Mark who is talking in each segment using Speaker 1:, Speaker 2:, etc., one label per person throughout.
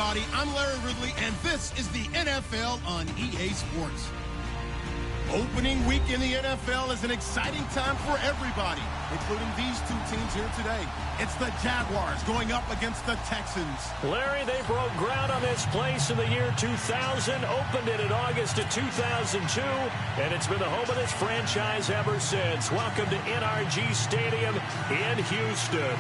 Speaker 1: everybody. I'm Larry Ridley, and this is the NFL on EA Sports. Opening week in the NFL is an exciting time for everybody, including these two teams here today. It's the Jaguars going up against the Texans.
Speaker 2: Larry, they broke ground on this place in the year 2000, opened it in August of 2002, and it's been the home of this franchise ever since. Welcome to NRG Stadium in Houston.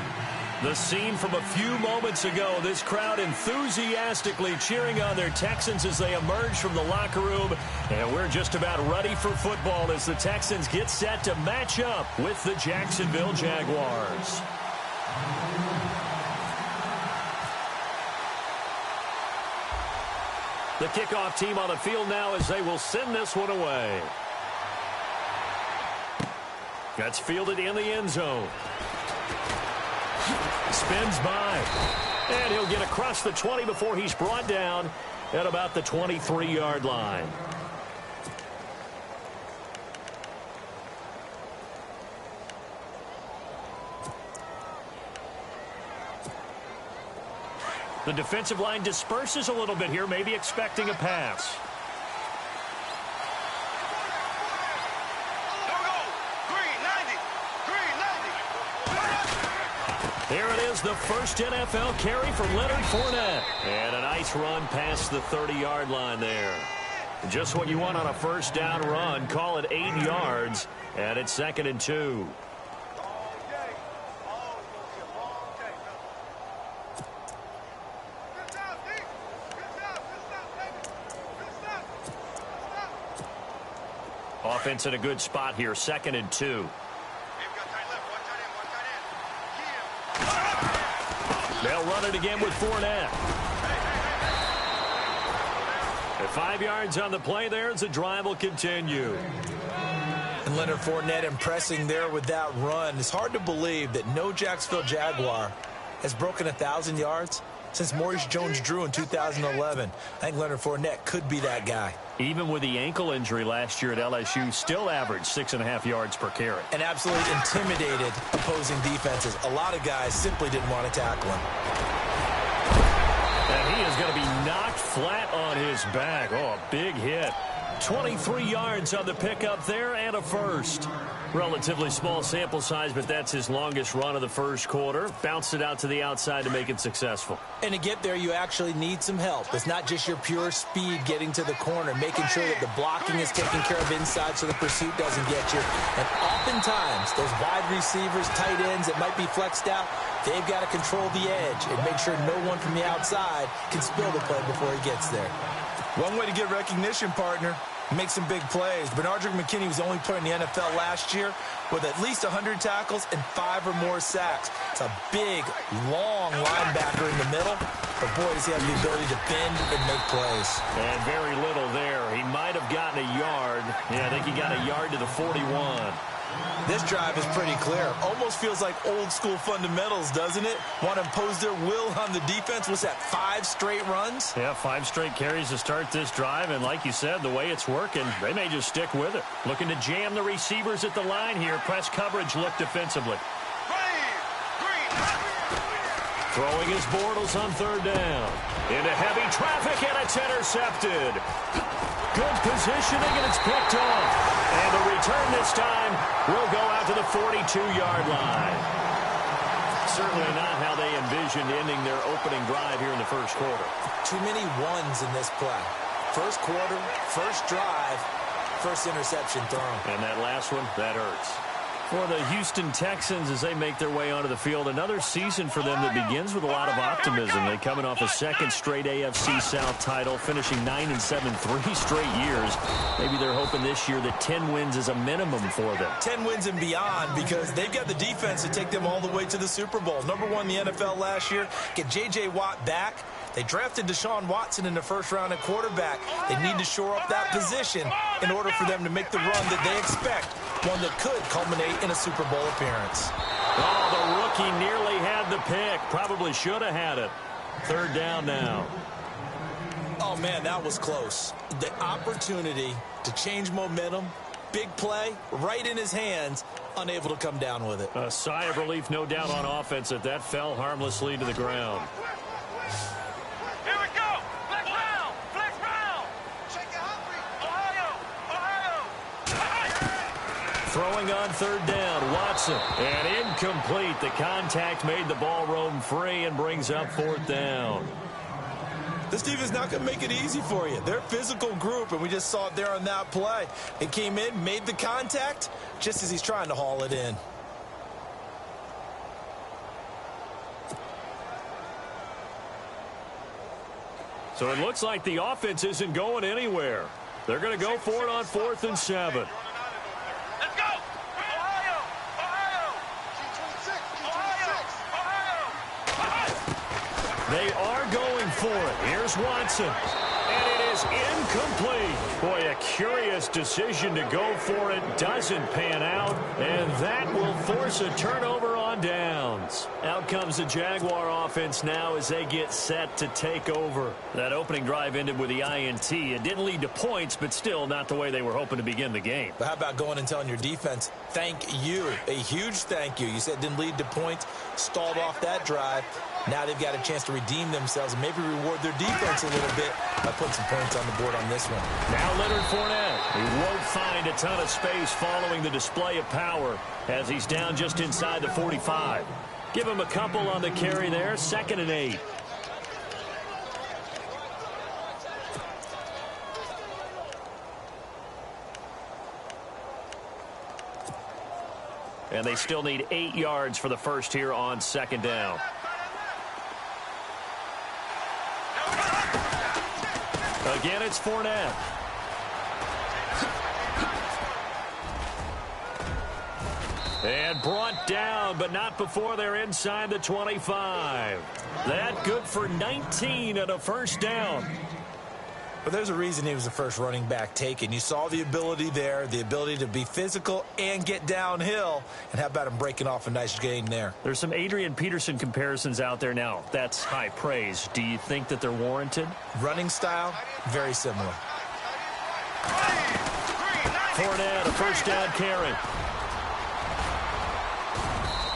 Speaker 2: The scene from a few moments ago, this crowd enthusiastically cheering on their Texans as they emerge from the locker room. And we're just about ready for football as the Texans get set to match up with the Jacksonville Jaguars. The kickoff team on the field now as they will send this one away. That's fielded in the end zone. Spins by, and he'll get across the 20 before he's brought down at about the 23-yard line. The defensive line disperses a little bit here, maybe expecting a pass. Here it is, the first NFL carry for Leonard Fournette. And a nice run past the 30-yard line there. Just what you want on a first down run. Call it 8 yards, and it's 2nd and 2. Offense in a good spot here, 2nd and 2. They'll run it again with Fournette. At 5 yards on the play there as the drive will continue.
Speaker 3: And Leonard Fournette impressing there with that run. It's hard to believe that no Jacksonville Jaguar has broken 1,000 yards since Maurice Jones-Drew in 2011. I think Leonard Fournette could be that guy.
Speaker 2: Even with the ankle injury last year at LSU, still averaged 6.5 yards per carry.
Speaker 3: And absolutely intimidated opposing defenses. A lot of guys simply didn't want to tackle him.
Speaker 2: And he is going to be knocked flat on his back. Oh, a big hit. 23 yards on the pickup there and a first. Relatively small sample size, but that's his longest run of the first quarter. Bounced it out to the outside to make it successful.
Speaker 3: And to get there, you actually need some help. It's not just your pure speed getting to the corner, making sure that the blocking is taken care of inside so the pursuit doesn't get you. And oftentimes, those wide receivers, tight ends that might be flexed out, they've got to control the edge and make sure no one from the outside can spill the play before he gets there.
Speaker 4: One way to get recognition, partner. Make some big plays. Bernardrick McKinney was the only player in the NFL last year with at least 100 tackles and 5 or more sacks. It's a big, long linebacker in the middle. But, boy, does he have the ability to bend and make plays.
Speaker 2: And very little there. He might have gotten a yard. Yeah, I think he got a yard to the 41.
Speaker 3: This drive is pretty clear. Almost feels like old-school fundamentals, doesn't it? Want to impose their will on the defense. Was that 5 straight runs?
Speaker 2: Yeah, 5 straight carries to start this drive. And like you said, the way it's working, they may just stick with it. Looking to jam the receivers at the line here. Press coverage look defensively. Throwing his Bortles on 3rd down. Into heavy traffic, and it's intercepted. Good positioning, and it's picked off. And the return this time will go out to the 42-yard line. Certainly not how they envisioned ending their opening drive here in the first quarter.
Speaker 3: Too many ones in this play. First quarter, first drive, first interception thrown.
Speaker 2: And that last one, that hurts. For the Houston Texans as they make their way onto the field, another season for them that begins with a lot of optimism. They're coming off a 2nd straight AFC South title, finishing 9-7 3 straight years. Maybe they're hoping this year that 10 wins is a minimum for them.
Speaker 3: 10 wins and beyond, because they've got the defense to take them all the way to the Super Bowl. Number 1 in the NFL last year. Get J.J. Watt back. They drafted Deshaun Watson in the first round at quarterback. They need to shore up that position in order for them to make the run that they expect, one that could culminate in a Super Bowl appearance.
Speaker 2: Oh, the rookie nearly had the pick. Probably should have had it. 3rd down now.
Speaker 3: Oh, man, that was close. The opportunity to change momentum, big play, right in his hands, unable to come down with it.
Speaker 2: A sigh of relief, no doubt, on offense that fell harmlessly to the ground.
Speaker 5: Here we go!
Speaker 2: Throwing on third down, Watson. And incomplete. The contact made the ball roam free and brings up fourth down.
Speaker 4: This defense is not going to make it easy for you. They're a physical group, and we just saw it there on that play. It came in, made the contact, just as he's trying to haul it in.
Speaker 2: So it looks like the offense isn't going anywhere. They're going to go for it on 4th and 7.
Speaker 5: Let's go! Ohio! Ohio!
Speaker 2: They are going for it. Here's Watson. And it is incomplete. Boy, a curious decision to go for it. Doesn't pan out. And that will force a turnover on downs. Out comes the Jaguar offense now as they get set to take over. That opening drive ended with the INT. It didn't lead to points, but still not the way they were hoping to begin the game.
Speaker 4: But how about going and telling your defense, thank you, a huge thank you. You said it didn't lead to points, stalled off that drive. Now they've got a chance to redeem themselves and maybe reward their defense a little bit by putting some points on the board on this one.
Speaker 2: Now Leonard Fournette. He won't find a ton of space following the display of power as he's down just inside the 45. Give him a couple on the carry there. 2nd and 8. And they still need 8 yards for the first here on 2nd down. Again, it's Fournette. And brought down, but not before they're inside the 25. That good for 19 and a first down.
Speaker 4: But there's a reason he was the first running back taken. You saw the ability there, the ability to be physical and get downhill. And how about him breaking off a nice gain there?
Speaker 2: There's some Adrian Peterson comparisons out there now. That's high praise. Do you think that they're warranted?
Speaker 4: Running style, very similar.
Speaker 2: Fournette, a first down carry.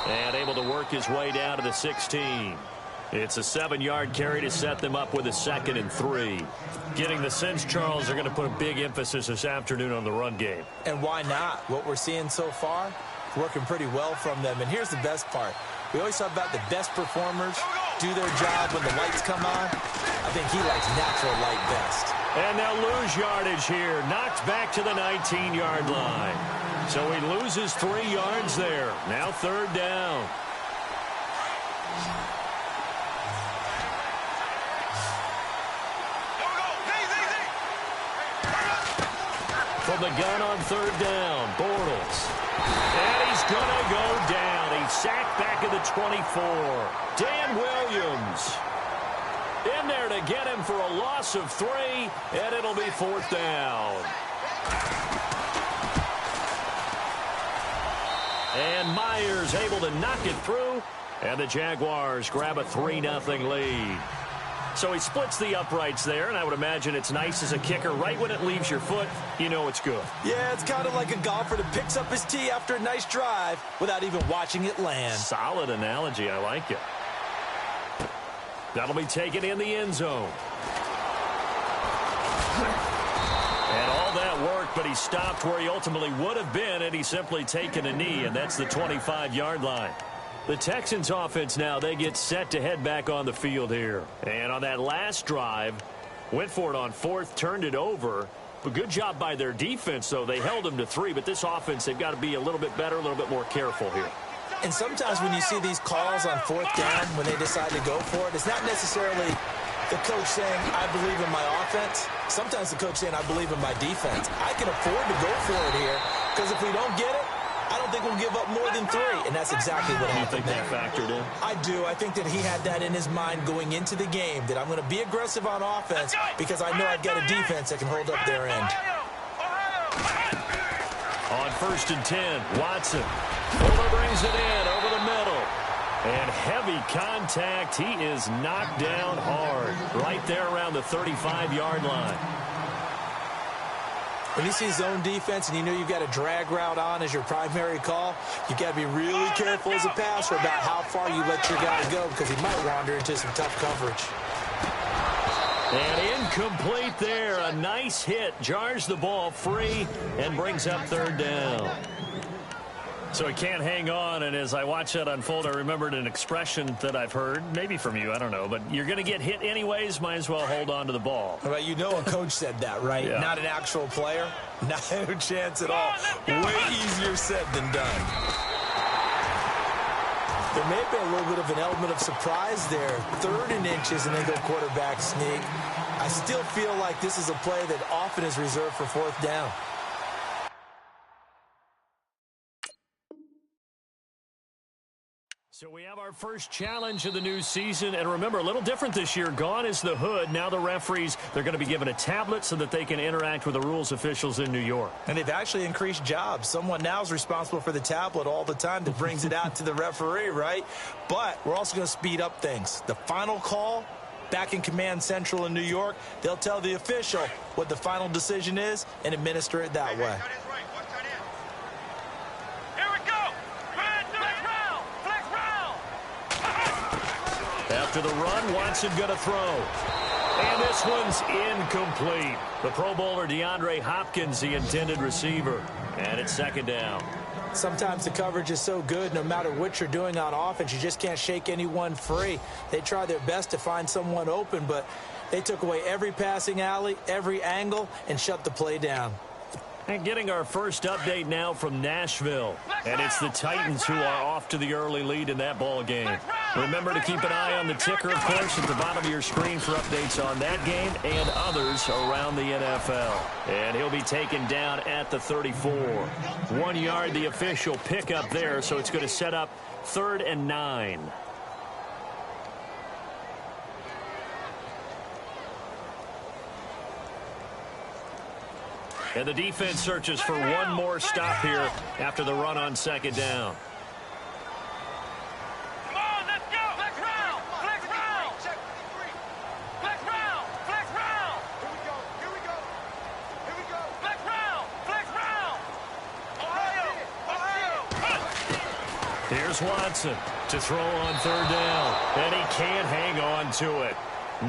Speaker 2: And able to work his way down to the 16. It's a 7-yard carry to set them up with a 2nd and 3. Getting the sense, Charles, they're going to put a big emphasis this afternoon on the run game.
Speaker 4: And why not? What we're seeing so far, working pretty well from them. And here's the best part. We always talk about the best performers do their job when the lights come on. I think he likes natural light best.
Speaker 2: And they'll lose yardage here. Knocked back to the 19-yard line. So he loses 3 yards there. Now 3rd down. From the gun on 3rd down, Bortles. And he's going to go down. He's sacked back at the 24. Dan Williams in there to get him for a loss of 3, and it'll be 4th down. And Myers able to knock it through, and the Jaguars grab a 3-0 lead. So he splits the uprights there, and I would imagine it's nice as a kicker. Right when it leaves your foot, you know it's good.
Speaker 4: Yeah, it's kind of like a golfer that picks up his tee after a nice drive without even watching it land.
Speaker 2: Solid analogy. I like it. That'll be taken in the end zone. And all that work, but he stopped where he ultimately would have been, and he's simply taken a knee, and that's the 25-yard line. The Texans offense now, they get set to head back on the field here. And on that last drive, went for it on 4th, turned it over. A good job by their defense, though. They held them to 3, but this offense, they've got to be a little bit better, a little bit more careful here.
Speaker 4: And sometimes when you see these calls on 4th down, when they decide to go for it, it's not necessarily the coach saying, I believe in my offense. Sometimes the coach saying, I believe in my defense. I can afford to go for it here, because if we don't get it, I don't think we'll give up more than 3, and that's exactly what happened.
Speaker 2: You think that factored in?
Speaker 4: I do. I think that he had that in his mind going into the game, that I'm going to be aggressive on offense because I know I've got a defense that can hold up their end.
Speaker 2: On 1st and 10, Watson. Fuller brings it in over the middle. And heavy contact. He is knocked down hard right there around the 35-yard line.
Speaker 4: When you see zone defense and you know you've got a drag route on as your primary call, you've got to be really careful as a passer about how far you let your guy go because he might wander into some tough coverage.
Speaker 2: And incomplete there. A nice hit. Jars the ball free and brings up 3rd down. So he can't hang on, and as I watch that unfold, I remembered an expression that I've heard, maybe from you, I don't know, but you're going to get hit anyways, might as well hold on to the ball.
Speaker 4: Well, you know a coach said that, right?
Speaker 2: Yeah.
Speaker 4: Not an actual player. No chance at all. Way easier said than done.
Speaker 3: There may have been a little bit of an element of surprise there. 3rd and inches, and they go quarterback sneak. I still feel like this is a play that often is reserved for 4th down.
Speaker 2: So we have our first challenge of the new season. And remember, a little different this year. Gone is the hood. Now the referees, they're going to be given a tablet so that they can interact with the rules officials in New York.
Speaker 4: And they've actually increased jobs. Someone now is responsible for the tablet all the time that brings it out to the referee, right? But we're also going to speed up things. The final call, back in Command Central in New York, they'll tell the official what the final decision is and administer it that way.
Speaker 2: After the run, Watson going to throw. And this one's incomplete. The Pro Bowler DeAndre Hopkins, the intended receiver. And it's 2nd down.
Speaker 3: Sometimes the coverage is so good, no matter what you're doing on offense, you just can't shake anyone free. They try their best to find someone open, but they took away every passing alley, every angle, and shut the play down.
Speaker 2: And getting our first update now from Nashville. And it's the Titans who are off to the early lead in that ball game. Remember to keep an eye on the ticker, of course, at the bottom of your screen for updates on that game and others around the NFL. And he'll be taken down at the 34. 1 yard, the official pickup there, so it's going to set up 3rd and 9. And the defense searches for one more stop here after the run on 2nd down.
Speaker 5: Come on, let's go. Flex round. Flex round. Flex round. Flex round. Here we go. Here we go. Here we go. Flex round. Flex round. Ohio. Ohio.
Speaker 2: Here's Watson to throw on 3rd down. And he can't hang on to it.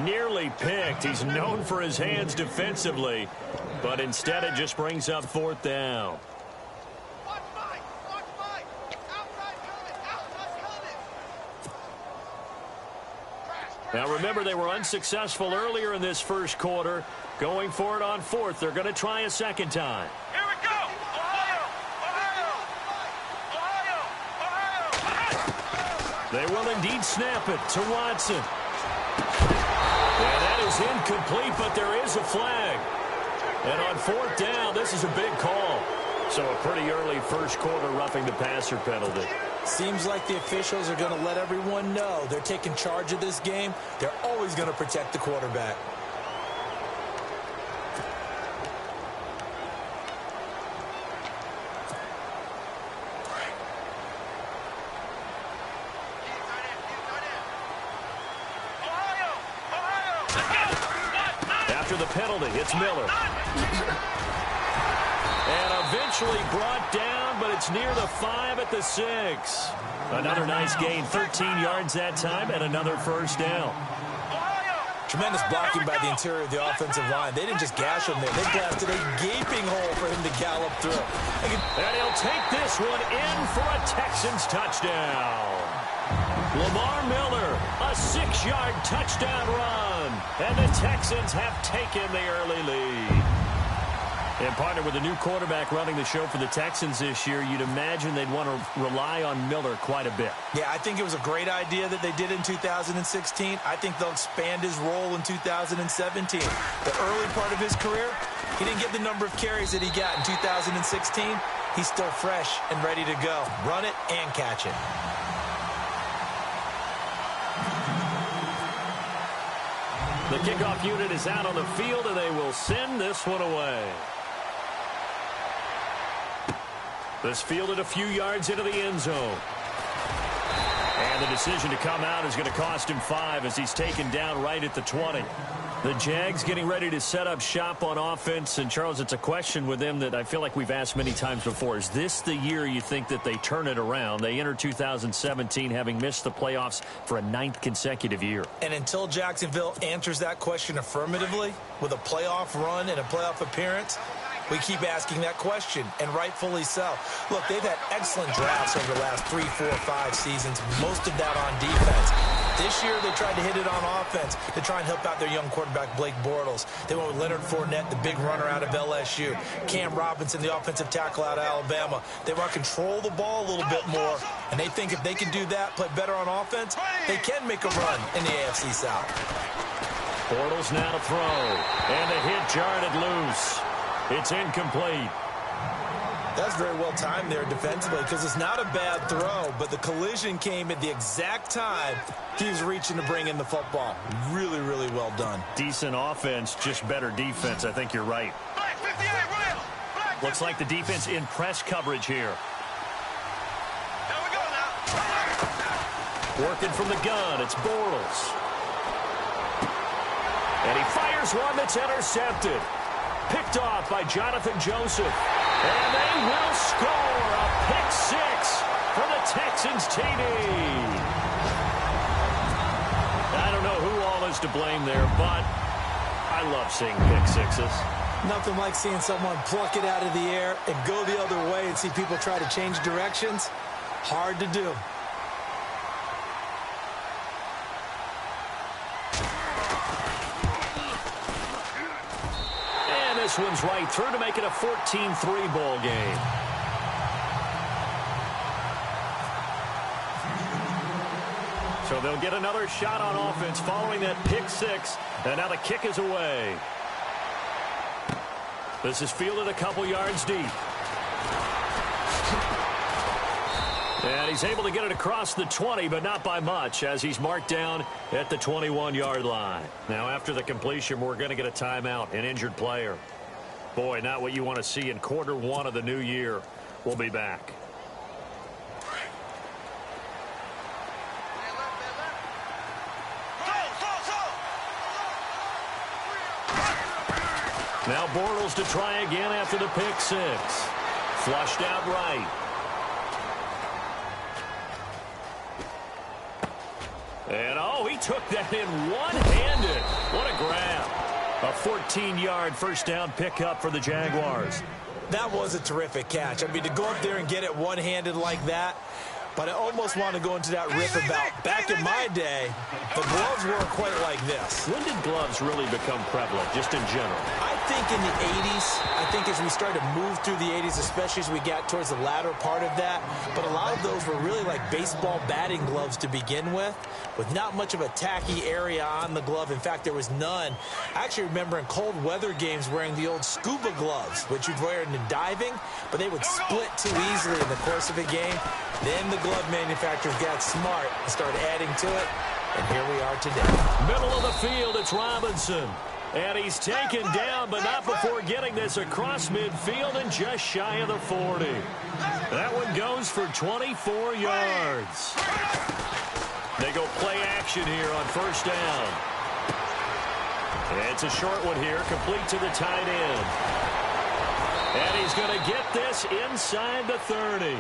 Speaker 2: Nearly picked. He's known for his hands defensively, but instead it just brings up 4th down.
Speaker 5: Watch Mike. Watch Mike. Outside coming. Outside coming.
Speaker 2: Now remember, they were unsuccessful earlier in this first quarter. Going for it on 4th. They're going to try a 2nd time.
Speaker 5: Here we go. Ohio. Ohio. Ohio. Ohio.
Speaker 2: They will indeed snap it to Watson. And that is incomplete, but there is a flag. And on 4th down, this is a big call. So a pretty early first quarter roughing the passer penalty.
Speaker 3: Seems like the officials are going to let everyone know they're taking charge of this game. They're always going to protect the quarterback.
Speaker 2: After the penalty, it's Miller. And eventually brought down, but it's near the 5 at the 6. Another nice gain, 13 yards that time, and another first down.
Speaker 4: Tremendous blocking by the interior of the offensive line. They didn't just gash him there. They blasted a gaping hole for him to gallop through.
Speaker 2: And he'll take this one in for a Texans touchdown. Lamar Miller, a 6-yard touchdown run. And the Texans have taken the early lead. And partner with a new quarterback running the show for the Texans this year, you'd imagine they'd want to rely on Miller quite a bit.
Speaker 4: Yeah, I think it was a great idea that they did in 2016. I think they'll expand his role in 2017. The early part of his career, he didn't get the number of carries that he got in 2016. He's still fresh and ready to go. Run it and catch it.
Speaker 2: The kickoff unit is out on the field, and they will send this one away. This fielded a few yards into the end zone. And the decision to come out is going to cost him 5 as he's taken down right at the 20. The Jags getting ready to set up shop on offense. And, Charles, it's a question with them that I feel like we've asked many times before. Is this the year you think that they turn it around? They enter 2017 having missed the playoffs for a 9th consecutive year.
Speaker 4: And until Jacksonville answers that question affirmatively with a playoff run and a playoff appearance, We keep asking that question, and rightfully so. Look, they've had excellent drafts over the last 3, 4, 5 seasons, most of that on defense. This year, they tried to hit it on offense to try and help out their young quarterback, Blake Bortles. They went with Leonard Fournette, the big runner out of LSU. Cam Robinson, the offensive tackle out of Alabama. They want to control the ball a little bit more, and they think if they can do that, play better on offense, they can make a run in the AFC South.
Speaker 2: Bortles now to throw, and the hit jarred loose. It's incomplete.
Speaker 4: That's very well timed there defensively because it's not a bad throw, but the collision came at the exact time he was reaching to bring in the football. Really, really well done.
Speaker 2: Decent offense, just better defense. I think you're right. Looks like the defense in press coverage here.
Speaker 5: There we go now.
Speaker 2: Working from the gun, it's Bortles. And he fires one that's intercepted. Picked off by Jonathan Joseph. And they will score a pick six for the Texans TD. I don't know who all is to blame there, but I love seeing pick sixes.
Speaker 3: Nothing like seeing someone pluck it out of the air and go the other way and see people try to change directions. Hard to do.
Speaker 2: This one's right through to make it a 14-3 ball game. So they'll get another shot on offense following that pick six. And now the kick is away. This is fielded a couple yards deep. And he's able to get it across the 20, but not by much, as he's marked down at the 21-yard line. Now, after the completion, we're going to get a timeout, an injured player. Boy, not what you want to see in quarter one of the new year. We'll be back. Now Bortles to try again after the pick six. Flushed out right. And, oh, he took that in one-handed. What a grab. A 14-yard first down pickup for the Jaguars.
Speaker 4: That was a terrific catch. I mean, to go up there and get it one-handed like that, but I almost want to go into that riff about back in my day, the gloves weren't quite like this.
Speaker 2: When did gloves really become prevalent, just in general?
Speaker 4: I think in the 80s. I think as we started to move through the 80s, especially as we got towards the latter part of that. But a lot of those were really like baseball batting gloves to begin with not much of a tacky area on the glove. In fact, there was none. I actually remember in cold weather games wearing the old scuba gloves, which you'd wear in diving, but they would split too easily in the course of a game. Then the glove manufacturers got smart and started adding to it, and here we are today.
Speaker 2: Middle of the field, it's Robinson. And he's taken down, but not before getting this across midfield and just shy of the 40. That one goes for 24 yards. They go play action here on first down. And it's a short one here, complete to the tight end. And he's going to get this inside the 30.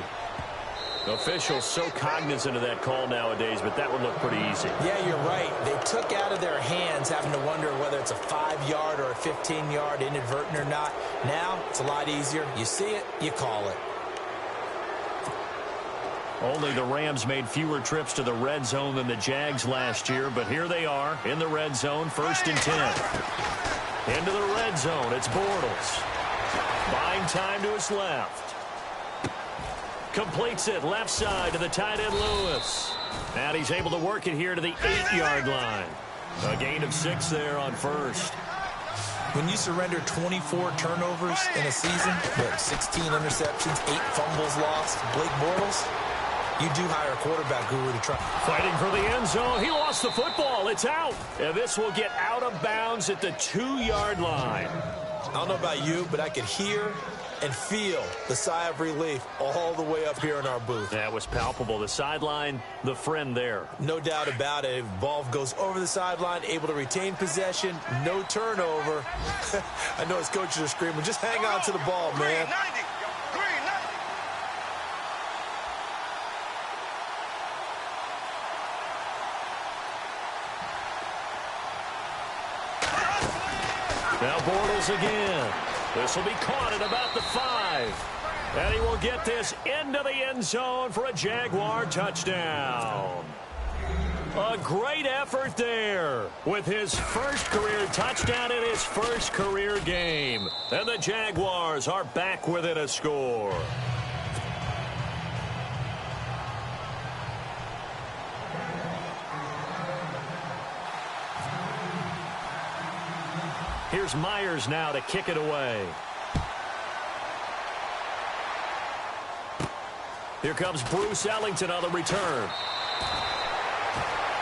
Speaker 2: Officials so cognizant of that call nowadays, but that would look pretty easy.
Speaker 4: Yeah, you're right. They took out of their hands having to wonder whether it's a 5-yard or a 15-yard inadvertent or not. Now, it's a lot easier. You see it, you call it.
Speaker 2: Only the Rams made fewer trips to the red zone than the Jags last year, but here they are in the red zone, 1st and 10. Into the red zone, it's Bortles. Buying time to his left. Completes it left side to the tight end Lewis. And he's able to work it here to the 8-yard line. A gain of 6 there on first.
Speaker 4: When you surrender 24 turnovers in a season, 16 interceptions, 8 fumbles lost, Blake Bortles, you do hire a quarterback guru to try.
Speaker 2: Fighting for the end zone. He lost the football. It's out. And this will get out of bounds at the 2-yard line.
Speaker 4: I don't know about you, but I could hear and feel the sigh of relief all the way up here in our booth.
Speaker 2: That was palpable. The sideline, the friend there.
Speaker 4: No doubt about it. Ball goes over the sideline, able to retain possession, no turnover. I know his coaches are screaming, just hang on to the ball, man.
Speaker 2: Now Bortles again. This will be caught at about the 5. And he will get this into the end zone for a Jaguar touchdown. A great effort there with his first career touchdown in his first career game. And the Jaguars are back within a score. Here's Myers now to kick it away. Here comes Bruce Ellington on the return.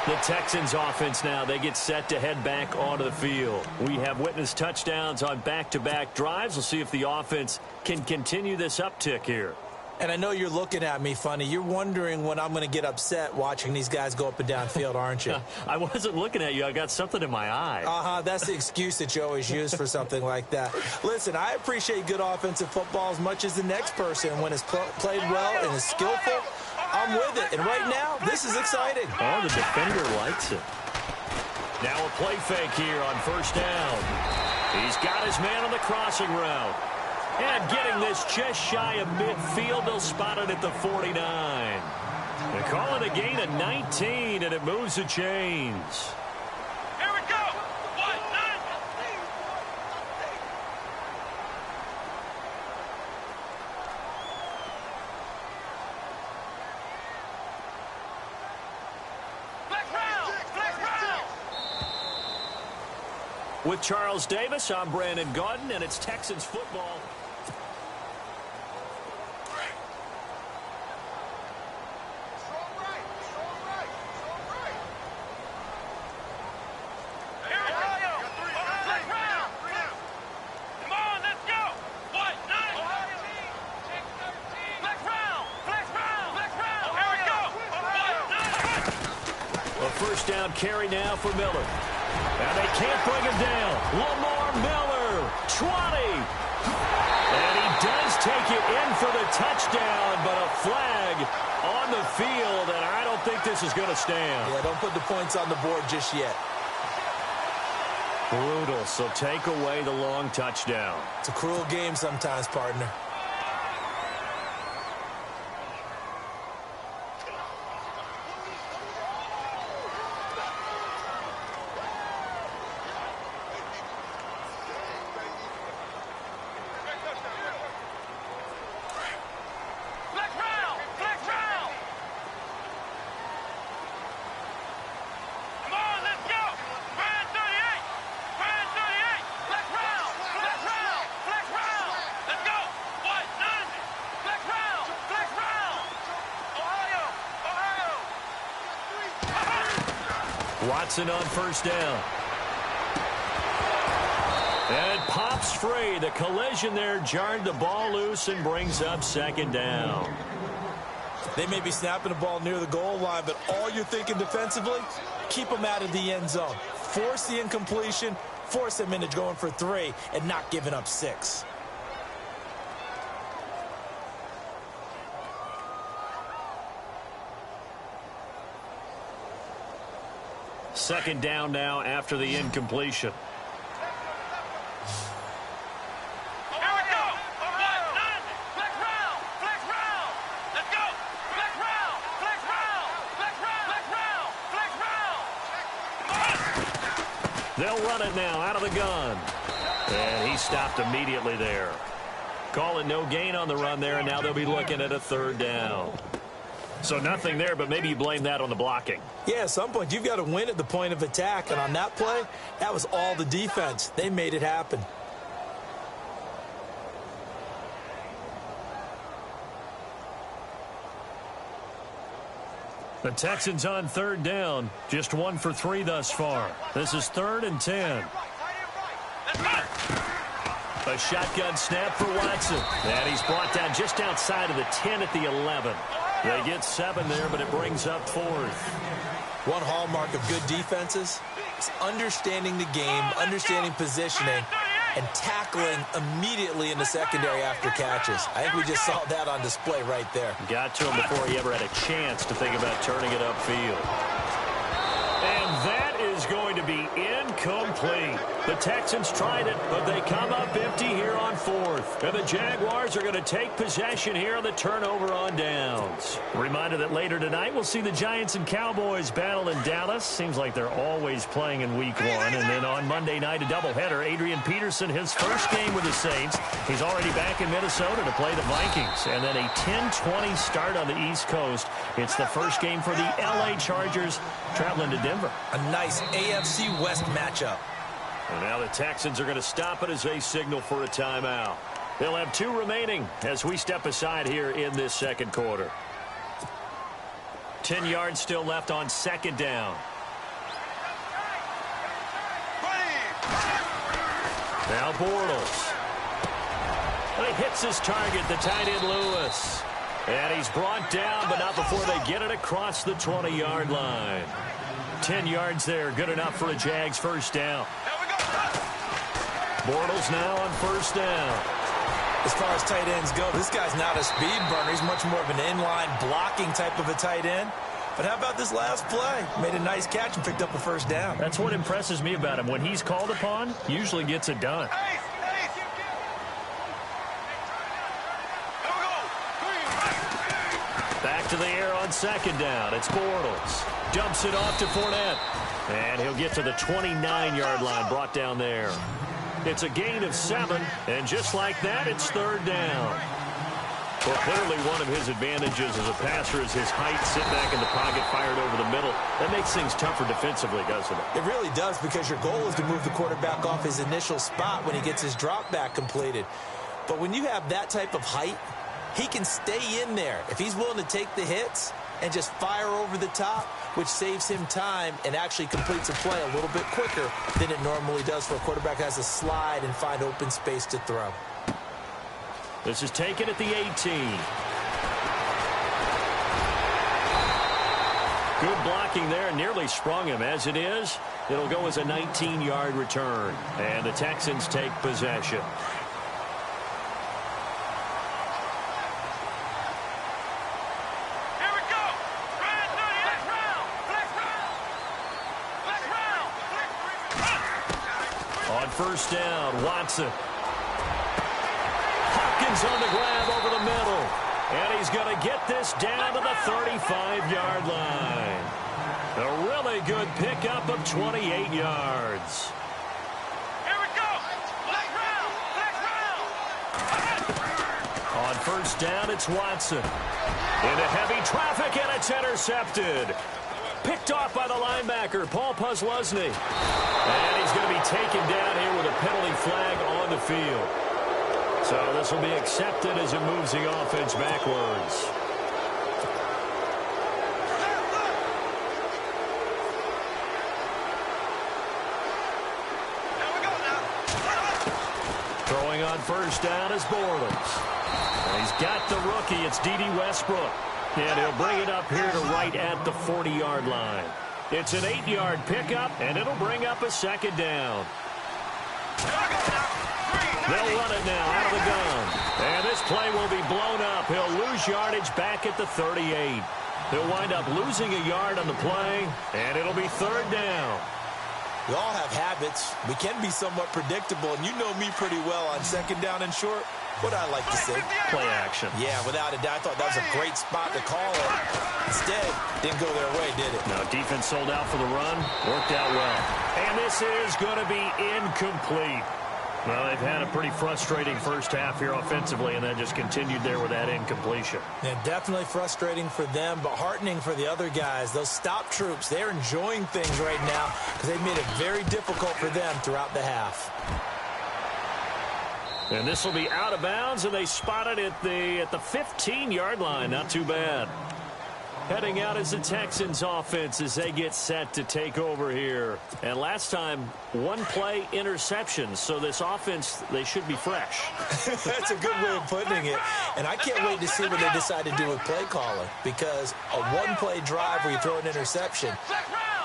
Speaker 2: The Texans offense now, they get set to head back onto the field. We have witnessed touchdowns on back-to-back drives. We'll see if the offense can continue this uptick here.
Speaker 3: And I know you're looking at me funny. You're wondering when I'm going to get upset watching these guys go up and down field, aren't you?
Speaker 2: I wasn't looking at you. I got something in my eye.
Speaker 3: That's the excuse that you always use for something like that. Listen, I appreciate good offensive football as much as the next person. When it's played well and is skillful, I'm with it. And right now, this is exciting.
Speaker 2: Oh, the defender likes it. Now a play fake here on first down. He's got his man on the crossing route. And getting this just shy of midfield, they'll spot it at the 49. They call it a gain of 19, and it moves the chains.
Speaker 5: Here we go. 1, 9. Flex round.
Speaker 2: With Charles Davis, I'm Brandon Gaudin, and it's Texans football. First down carry now for Miller. And they can't bring him down. Lamar Miller, 20. And he does take it in for the touchdown, but a flag on the field, and I don't think this is going to stand.
Speaker 3: Yeah, don't put the points on the board just yet.
Speaker 2: Brutal, so take away the long touchdown.
Speaker 3: It's a cruel game sometimes, partner.
Speaker 2: Watson on first down. And pops free. The collision there jarred the ball loose and brings up second down.
Speaker 3: They may be snapping the ball near the goal line, but all you're thinking defensively, keep them out of the end zone. Force the incompletion, force them into going for 3, and not giving up 6.
Speaker 2: Second down now after the incompletion. They'll run it now out of the gun. And he stopped immediately there. Calling no gain on the run there, and now they'll be looking at a third down. So nothing there, but maybe you blame that on the blocking.
Speaker 3: Yeah, at some point, you've got to win at the point of attack. And on that play, that was all the defense. They made it happen.
Speaker 2: The Texans on third down. Just 1 for 3 thus far. This is 3rd and 10. A shotgun snap for Watson. And he's brought down just outside of the 10 at the 11. They get 7 there, but it brings up 4th.
Speaker 3: One hallmark of good defenses is understanding the game, understanding positioning, and tackling immediately in the secondary after catches. I think we just saw that on display right there.
Speaker 2: Got to him before he ever had a chance to think about turning it upfield. And that is going to be incomplete. The Texans tried it, but they come up empty here on fourth. And the Jaguars are going to take possession here on the turnover on downs. Reminder that later tonight we'll see the Giants and Cowboys battle in Dallas. Seems like they're always playing in week one. And then on Monday night, a doubleheader. Adrian Peterson, his first game with the Saints. He's already back in Minnesota to play the Vikings. And then a 10-20 start on the East Coast. It's the first game for the L.A. Chargers traveling to Denver.
Speaker 3: A nice AFC West matchup.
Speaker 2: And now the Texans are going to stop it as they signal for a timeout. They'll have 2 remaining as we step aside here in this second quarter. 10 yards still left on second down. Now Bortles. And he hits his target, the tight end Lewis. And he's brought down, but not before they get it across the 20-yard line. 10 yards there, good enough for a Jags first down. Bortles now on first down.
Speaker 3: As far as tight ends go, this guy's not a speed burner. He's much more of an inline blocking type of a tight end. But how about this last play? Made a nice catch and picked up a first down.
Speaker 2: That's what impresses me about him. When he's called upon, usually gets it done. Back to the air on second down. It's Bortles. Dumps it off to Fournette. And he'll get to the 29-yard line, brought down there. It's a gain of 7, and just like that, it's third down. Well, clearly one of his advantages as a passer is his height, sit back in the pocket, fired over the middle. That makes things tougher defensively, doesn't it?
Speaker 3: It really does, because your goal is to move the quarterback off his initial spot when he gets his drop back completed. But when you have that type of height, he can stay in there if he's willing to take the hits and just fire over the top, which saves him time and actually completes a play a little bit quicker than it normally does for a quarterback that has to slide and find open space to throw.
Speaker 2: This is taken at the 18. Good blocking there, nearly sprung him. As it is, it'll go as a 19-yard return. And the Texans take possession. First down, Watson. Hopkins on the grab over the middle. And he's going to get this down to the 35-yard line. A really good pickup of 28 yards.
Speaker 5: Here we go. Black round.
Speaker 2: On first down, it's Watson. Into heavy traffic, and it's intercepted. Picked off by the linebacker, Paul Posluszny. And he's going to be taken down here with a penalty flag on the field. So this will be accepted as it moves the offense backwards. Throwing on first down is Bortles. And he's got the rookie. It's D.D. Westbrook. And he'll bring it up here to right at the 40-yard line. It's an 8-yard pickup, and it'll bring up a second down. They'll run it now out of the gun. And this play will be blown up. He'll lose yardage back at the 38. He'll wind up losing a yard on the play, and it'll be third down.
Speaker 3: We all have habits. We can be somewhat predictable, and you know me pretty well on second down and short. What I like to say?
Speaker 2: Play action.
Speaker 3: Yeah, without a doubt. I thought that was a great spot to call it. Instead, didn't go their way, did it?
Speaker 2: No, defense sold out for the run. Worked out well. And this is going to be incomplete. Well, they've had a pretty frustrating first half here offensively, and then just continued there with that incompletion.
Speaker 3: Yeah, definitely frustrating for them, but heartening for the other guys. Those stop troops, they're enjoying things right now because they've made it very difficult for them throughout the half.
Speaker 2: And this will be out of bounds, and they spot it at the 15-yard line. Not too bad. Heading out is the Texans offense as they get set to take over here. And last time, one play interception. So this offense, they should be fresh.
Speaker 3: That's a good way of putting it. And I can't wait to see what they decide to do with play calling. Because a one-play drive where you throw an interception,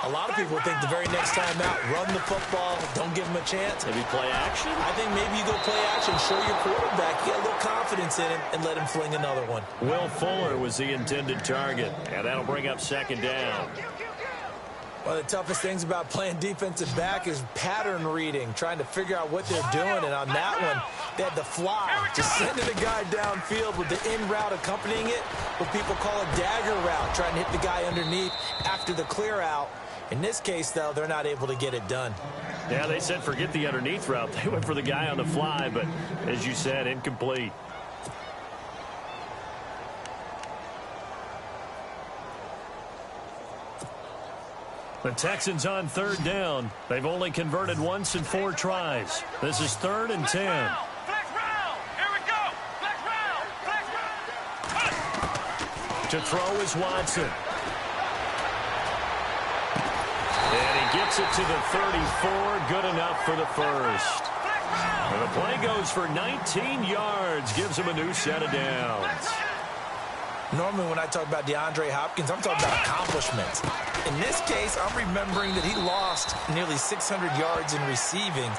Speaker 3: a lot of people think the very next time out, run the football, don't give them a chance.
Speaker 2: Maybe play action?
Speaker 3: I think maybe you go play action, show your quarterback, get a little confidence in him, and let him fling another one.
Speaker 2: Will Fuller was the intended target, and that'll bring up second down.
Speaker 3: One of the toughest things about playing defensive back is pattern reading, trying to figure out what they're doing. And on that one, they had the fly, just sending the guy downfield with the in route accompanying it, what people call a dagger route, trying to hit the guy underneath after the clear out. In this case, though, they're not able to get it done.
Speaker 2: Yeah, they said forget the underneath route. They went for the guy on the fly, but as you said, incomplete. The Texans on third down. They've only converted once in 4 tries. This is 3rd and 10. To throw is Watson. And he gets it to the 34. Good enough for the first. And the play goes for 19 yards. Gives him a new set of downs.
Speaker 3: Normally when I talk about DeAndre Hopkins, I'm talking about accomplishments. In this case, I'm remembering that he lost nearly 600 yards in receiving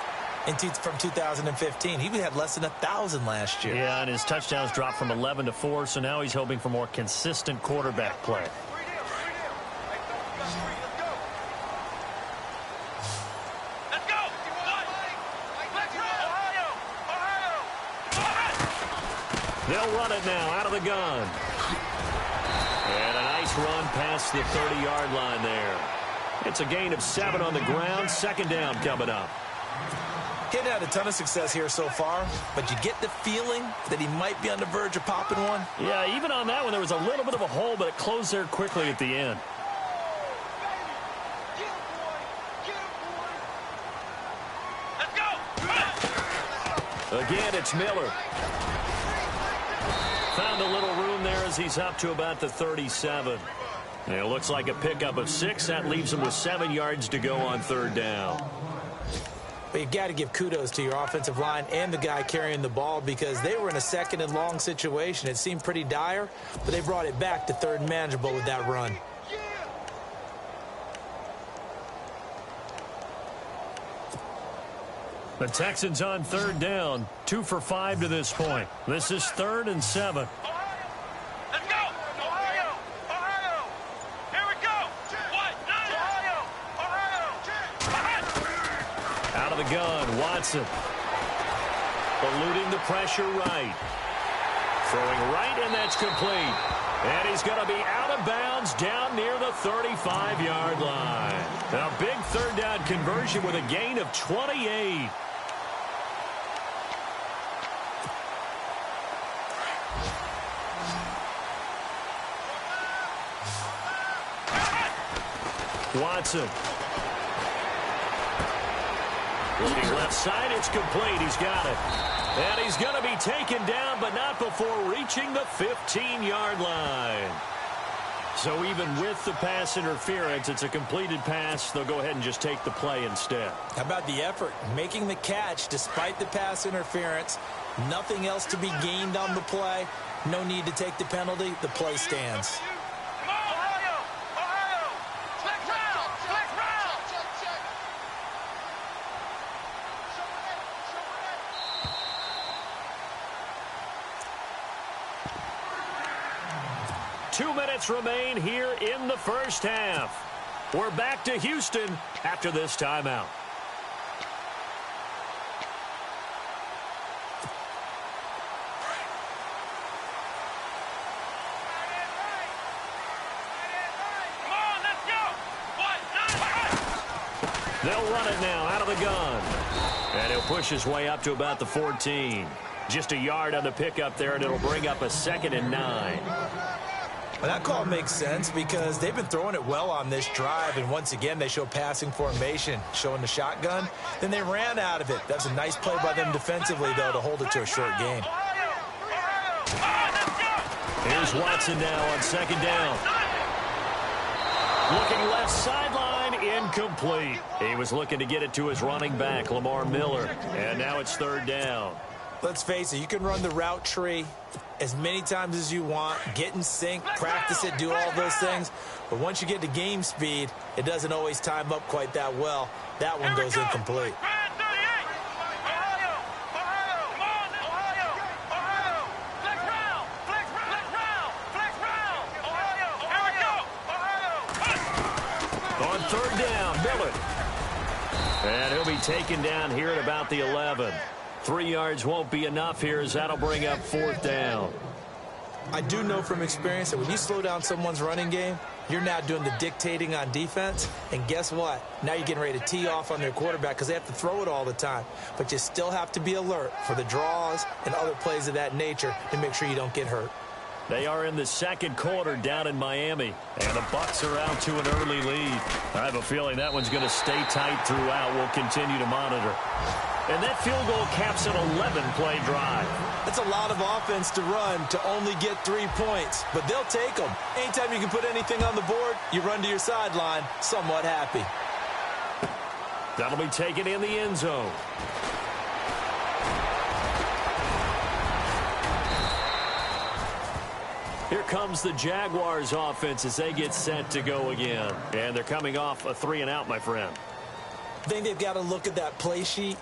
Speaker 3: from 2015. He had less than 1,000 last year.
Speaker 2: Yeah, and his touchdowns dropped from 11 to 4, so now he's hoping for more consistent quarterback play. They'll run it now out of the gun. And a nice run past the 30-yard line there. It's a gain of 7 on the ground. 2nd down coming up.
Speaker 3: He hadn't had a ton of success here so far, but you get the feeling that he might be on the verge of popping one.
Speaker 2: Yeah, even on that one, there was a little bit of a hole, but it closed there quickly at the end. Again, it's Miller. Found a little room there as he's up to about the 37. And it looks like a pickup of 6. That leaves him with 7 yards to go on 3rd down.
Speaker 3: But you got to give kudos to your offensive line and the guy carrying the ball because they were in a 2nd and long situation. It seemed pretty dire, but they brought it back to 3rd and manageable with that run.
Speaker 2: The Texans on 3rd down, 2 for 5 to this point. This is 3rd and 7.
Speaker 5: Let's go! Ohio! Ohio! Here we go! Ohio!
Speaker 2: Out of the gun, Watson. Eluding the pressure right. Throwing right, and that's complete. And he's going to be out of bounds down near the 35-yard line. A big 3rd down conversion with a gain of 28. Watson. Looking left side, it's complete. He's got it. And he's going to be taken down, but not before reaching the 15-yard line. So even with the pass interference, it's a completed pass. They'll go ahead and just take the play instead.
Speaker 3: How about the effort? Making the catch despite the pass interference. Nothing else to be gained on the play. No need to take the penalty. The play stands.
Speaker 5: Ohio! Ohio! Flex round! Flex round!
Speaker 2: 2 minutes remain here in the first half. We're back to Houston after this timeout. They'll run it now out of the gun. And he'll push his way up to about the 14. Just a yard on the pickup there, and it'll bring up a 2nd and 9.
Speaker 3: Well, that call makes sense because they've been throwing it well on this drive, and once again they show passing formation, showing the shotgun. Then they ran out of it. That's a nice play by them defensively, though, to hold it to a short gain.
Speaker 2: Here's Watson now on 2nd down. Looking left sideline, incomplete. He was looking to get it to his running back, Lamar Miller, and now it's 3rd down.
Speaker 3: Let's face it, you can run the route tree as many times as you want, get in sync, practice it, do all those things. But once you get to game speed, it doesn't always time up quite that well. That one goes incomplete.
Speaker 2: third down. Miller. And he'll be taken down here at about the 11. 3 yards won't be enough here as that'll bring up fourth down.
Speaker 3: I do know from experience that when you slow down someone's running game, you're now doing the dictating on defense. And guess what? Now you're getting ready to tee off on their quarterback because they have to throw it all the time. But you still have to be alert for the draws and other plays of that nature to make sure you don't get hurt.
Speaker 2: They are in the second quarter down in Miami, and the Bucs are out to an early lead. I have a feeling that one's going to stay tight throughout. We'll continue to monitor. And that field goal caps an 11-play drive.
Speaker 3: That's a lot of offense to run to only get 3 points, but they'll take them. Anytime you can put anything on the board, you run to your sideline somewhat happy.
Speaker 2: That'll be taken in the end zone. Here comes the Jaguars offense as they get set to go again. And they're coming off a 3-and-out, my friend.
Speaker 3: I think they've got to look at that play sheet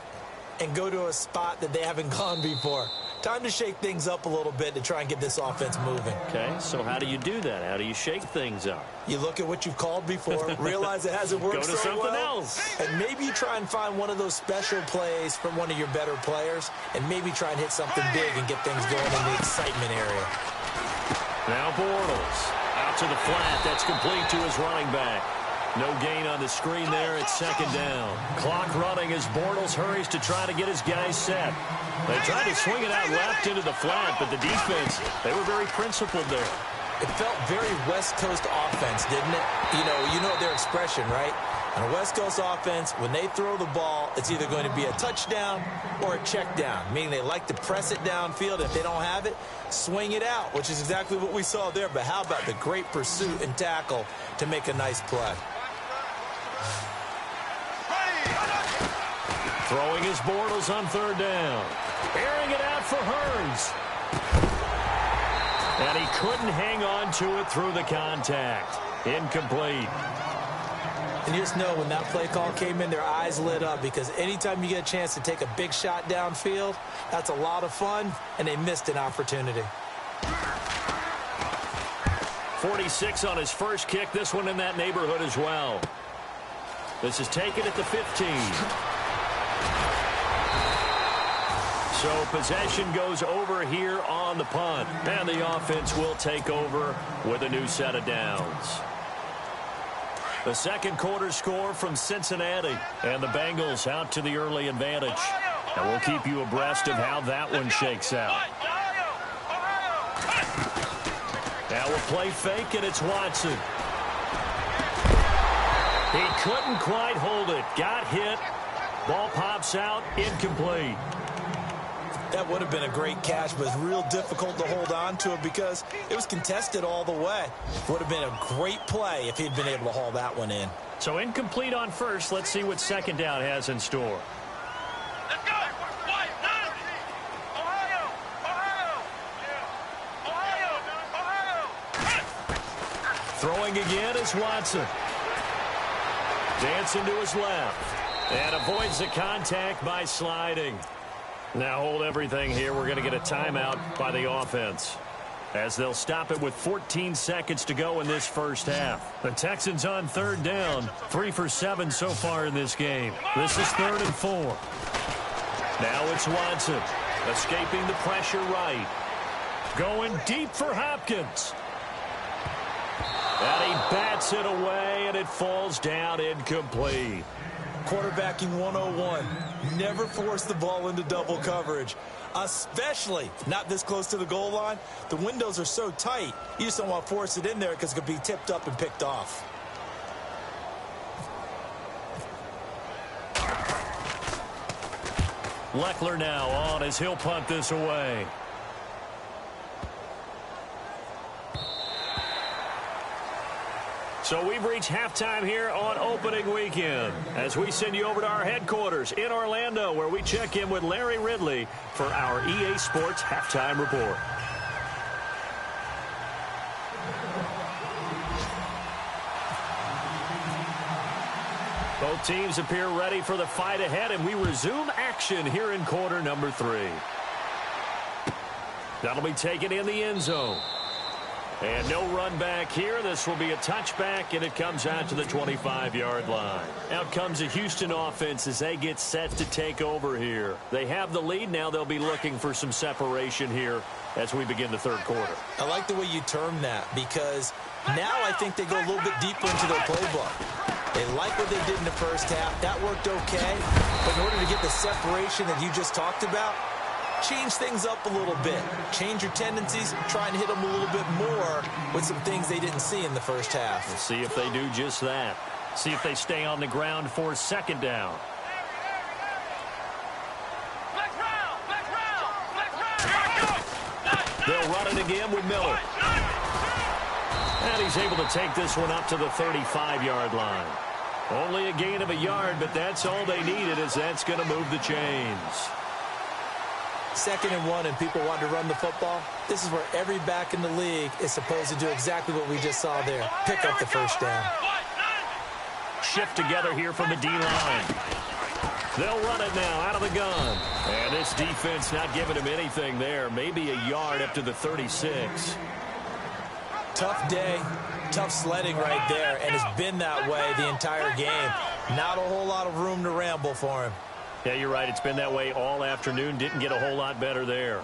Speaker 3: and go to a spot that they haven't gone before. Time to shake things up a little bit to try and get this offense moving.
Speaker 2: Okay, so how do you do that? How do you shake things up?
Speaker 3: You look at what you've called before, realize it hasn't worked
Speaker 2: so well. Go to something else.
Speaker 3: And maybe you try and find one of those special plays from one of your better players, and maybe try and hit something big and get things going in the excitement area.
Speaker 2: Now Bortles out to the flat. That's complete to his running back. No gain on the screen there. It's second down. Clock running as Bortles hurries to try to get his guys set. They tried to swing it out left into the flat, but the defense, they were very principled there.
Speaker 3: It felt very West Coast offense, didn't it? You know their expression, right? On a West Coast offense, when they throw the ball, it's either going to be a touchdown or a check down, meaning they like to press it downfield. If they don't have it, swing it out, which is exactly what we saw there. But how about the great pursuit and tackle to make a nice play?
Speaker 2: Throwing his Bortles on third down. Airing it out for Hearns. And he couldn't hang on to it through the contact. Incomplete.
Speaker 3: And you just know when that play call came in, their eyes lit up because anytime you get a chance to take a big shot downfield, that's a lot of fun, and they missed an opportunity.
Speaker 2: 46 on his first kick. This one in that neighborhood as well. This is taken at the 15. So possession goes over here on the punt. And the offense will take over with a new set of downs. The second quarter score from Cincinnati. And the Bengals out to the early advantage. And we'll keep you abreast of how that one shakes out. Now we'll play fake, and it's Watson. He couldn't quite hold it. Got hit. Ball pops out. Incomplete.
Speaker 3: That would have been a great catch, but it's real difficult to hold on to it because it was contested all the way. Would have been a great play if he'd been able to haul that one in.
Speaker 2: So incomplete on first. Let's see what second down has in store.
Speaker 5: Let's go! Ohio!
Speaker 2: Throwing again is Watson. Dancing to his left. And avoids the contact by sliding. Now hold everything here. We're going to get a timeout by the offense as they'll stop it with 14 seconds to go in this first half. The Texans on third down, 3 for 7 so far in this game. This is 3rd and 4. Now it's Watson escaping the pressure right. Going deep for Hopkins. And he bats it away, and it falls down incomplete.
Speaker 3: Quarterbacking 101. Never force the ball into double coverage, especially not this close to the goal line. The windows are so tight, you just don't want to force it in there because it could be tipped up and picked off.
Speaker 2: Leckler now on as he'll punt this away. So we've reached halftime here on opening weekend as we send you over to our headquarters in Orlando where we check in with Larry Ridley for our EA Sports Halftime Report. Both teams appear ready for the fight ahead, and we resume action here in quarter number 3. That'll be taken in the end zone. And no run back here. This will be a touchback, and it comes out to the 25-yard line. Out comes the Houston offense as they get set to take over here. They have the lead. Now they'll be looking for some separation here as we begin the third quarter.
Speaker 3: I like the way you term that because now I think they go a little bit deeper into their playbook. They like what they did in the first half. That worked okay. But in order to get the separation that you just talked about, change things up a little bit. Change your tendencies. Try and hit them a little bit more with some things they didn't see in the first half.
Speaker 2: We'll see if they do just that. See if they stay on the ground for second down. They'll run it again with Miller. And he's able to take this one up to the 35-yard line. Only a gain of a yard, but that's all they needed, as that's going to move the chains.
Speaker 3: 2nd and 1 and people want to run the football. This is where every back in the league is supposed to do exactly what we just saw there. Pick up the first down.
Speaker 2: Shift together here from the D-line. They'll run it now out of the gun. And this defense not giving him anything there. Maybe a yard up to the 36.
Speaker 3: Tough day, tough sledding right there, and it's been that way the entire game. Not a whole lot of room to ramble for him.
Speaker 2: Yeah, you're right. It's been that way all afternoon. Didn't get a whole lot better there.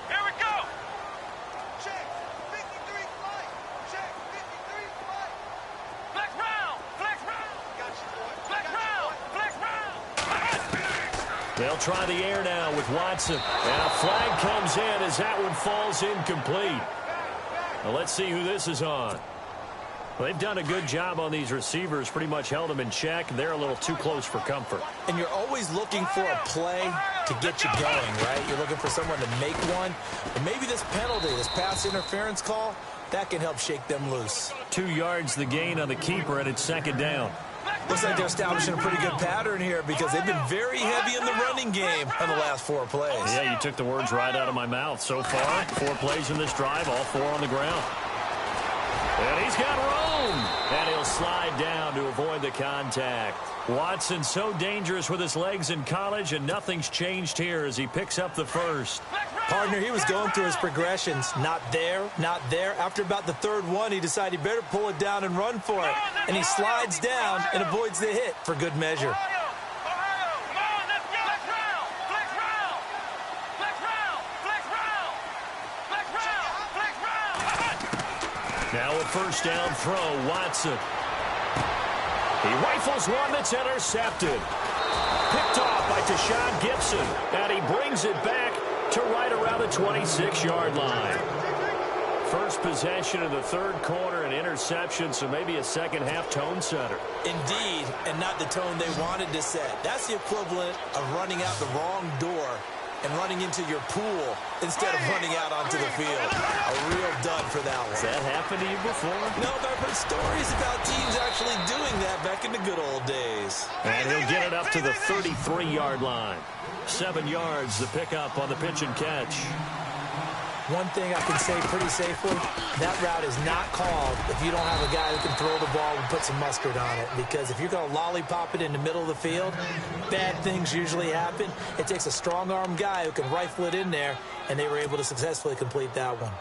Speaker 5: Here we go. Check. 53 flight. Check. 53 flight. Flex round. Flex round. Got you, boy. Flex round. Flex round.
Speaker 2: They'll try the air now with Watson. And a flag comes in as that one falls incomplete. Well, let's see who this is on. Well, they've done a good job on these receivers, pretty much held them in check. They're a little too close for comfort.
Speaker 3: And you're always looking for a play to get you going, right? You're looking for someone to make one. But maybe this penalty, this pass interference call, that can help shake them loose.
Speaker 2: 2 yards the gain on the keeper, and it's 2nd down.
Speaker 3: Looks like they're establishing a pretty good pattern here because they've been very heavy in the running game on the last 4 plays.
Speaker 2: Yeah, you took the words right out of my mouth. So far, 4 plays in this drive, all 4 on the ground. And he's got room. And he'll slide down to avoid the contact. Watson so dangerous with his legs in college, and nothing's changed here as he picks up the first.
Speaker 3: Partner, he was going through his progressions. Not there, not there. After about the 3rd one, he decided he better pull it down and run for it. And he slides down and avoids the hit for good measure.
Speaker 2: Now a first down throw, Watson. He rifles one that's intercepted. Picked off by Tashawn Gibson. And he brings it back to right around the 26-yard line. First possession of the 3rd quarter, an interception, so maybe a second-half tone setter.
Speaker 3: Indeed, and not the tone they wanted to set. That's the equivalent of running out the wrong door and running into your pool instead of running out onto the field. A real dud for that one.
Speaker 2: Has that happened to you before?
Speaker 3: No, but I've heard stories about teams actually doing that back in the good old days.
Speaker 2: And he'll get it up to the 33-yard line. 7 yards, the pickup on the pitch and catch.
Speaker 3: One thing I can say pretty safely, that route is not called if you don't have a guy who can throw the ball and put some mustard on it. Because if you're going to lollipop it in the middle of the field, bad things usually happen. It takes a strong-arm guy who can rifle it in there, and they were able to successfully complete that one.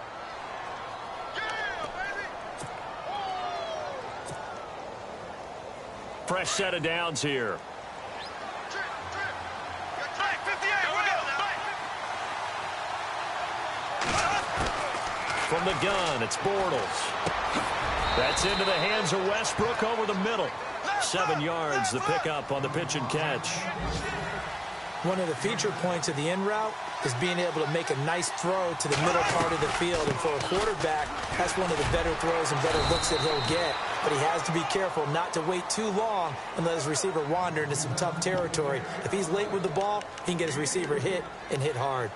Speaker 2: Fresh set of downs here. From the gun, it's Bortles. That's into the hands of Westbrook over the middle. 7 yards, the pickup on the pitch and catch.
Speaker 3: One of the feature points of the in route is being able to make a nice throw to the middle part of the field. And for a quarterback, that's one of the better throws and better looks that he'll get. But he has to be careful not to wait too long and let his receiver wander into some tough territory. If he's late with the ball, he can get his receiver hit and hit hard.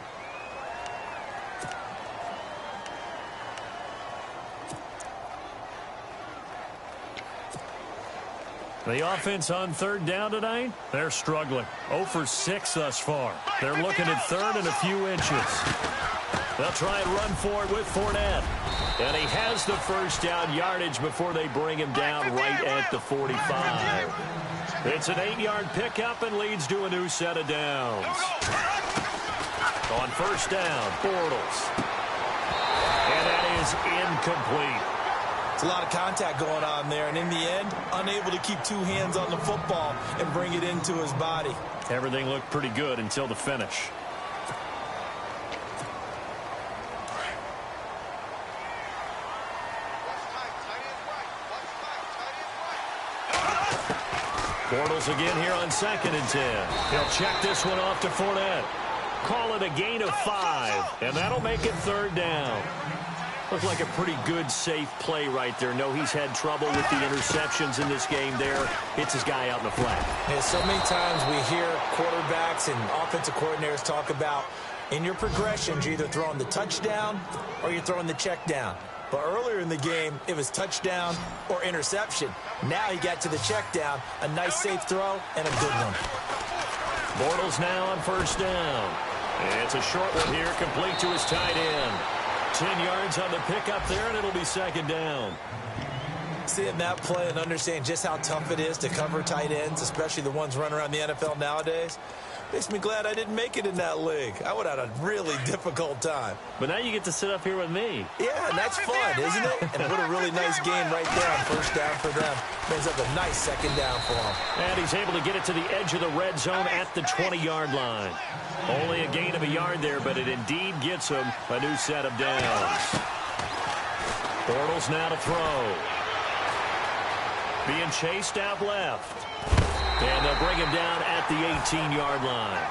Speaker 2: The offense on 3rd down tonight, they're struggling. 0 for 6 thus far. They're looking at 3rd and a few inches. They'll try and run for it with Fournette. And he has the first down yardage before they bring him down right at the 45. It's an 8-yard pickup and leads to a new set of downs. On first down, Bortles. And that is incomplete.
Speaker 4: It's a lot of contact going on there, and in the end, unable to keep two hands on the football and bring it into his body.
Speaker 2: Everything looked pretty good until the finish. Bortles again here on 2nd and 10. He'll check this one off to Fournette. Call it a gain of 5, and that'll make it 3rd down. Looked like a pretty good, safe play right there. No, he's had trouble with the interceptions in this game there. Hits his guy out in the flat.
Speaker 3: Yeah, so many times we hear quarterbacks and offensive coordinators talk about in your progressions, you're either throwing the touchdown or you're throwing the check down. But earlier in the game, it was touchdown or interception. Now he got to the check down, a nice safe throw, and a good one.
Speaker 2: Bortles now on first down. It's a short one here, complete to his tight end. 10 yards on the pickup there, and it'll be 2nd down.
Speaker 3: Seeing that play and understanding just how tough it is to cover tight ends, especially the ones running around the NFL nowadays, makes me glad I didn't make it in that league. I would have had a really difficult time.
Speaker 2: But now you get to sit up here with me.
Speaker 3: Yeah, and that's fun, isn't it? And what a really nice game right there on first down for them. Brings up a nice 2nd down for them.
Speaker 2: And he's able to get it to the edge of the red zone at the 20-yard line. Only a gain of a yard there, but it indeed gets him a new set of downs. Bortles now to throw. Being chased out left. And they'll bring him down at the 18-yard line.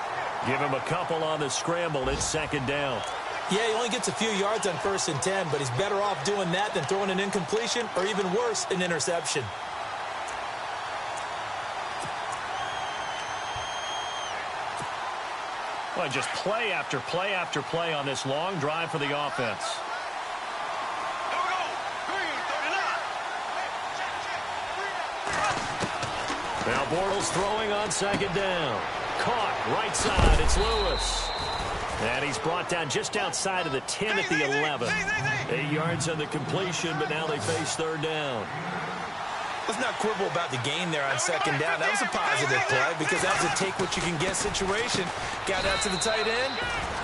Speaker 2: Give him a couple on the scramble. It's 2nd down.
Speaker 3: Yeah, he only gets a few yards on 1st and 10, but he's better off doing that than throwing an incompletion or even worse, an interception.
Speaker 2: Well, just play after play after play on this long drive for the offense. Now Bortles throwing on 2nd down. Caught right side. It's Lewis. And he's brought down just outside of the 10 at the 11. 8 yards on the completion, but now they face 3rd down.
Speaker 3: Let's not quibble about the gain there on 2nd down. That was a positive play because that was a take-what-you-can-get situation. Got out to the tight end.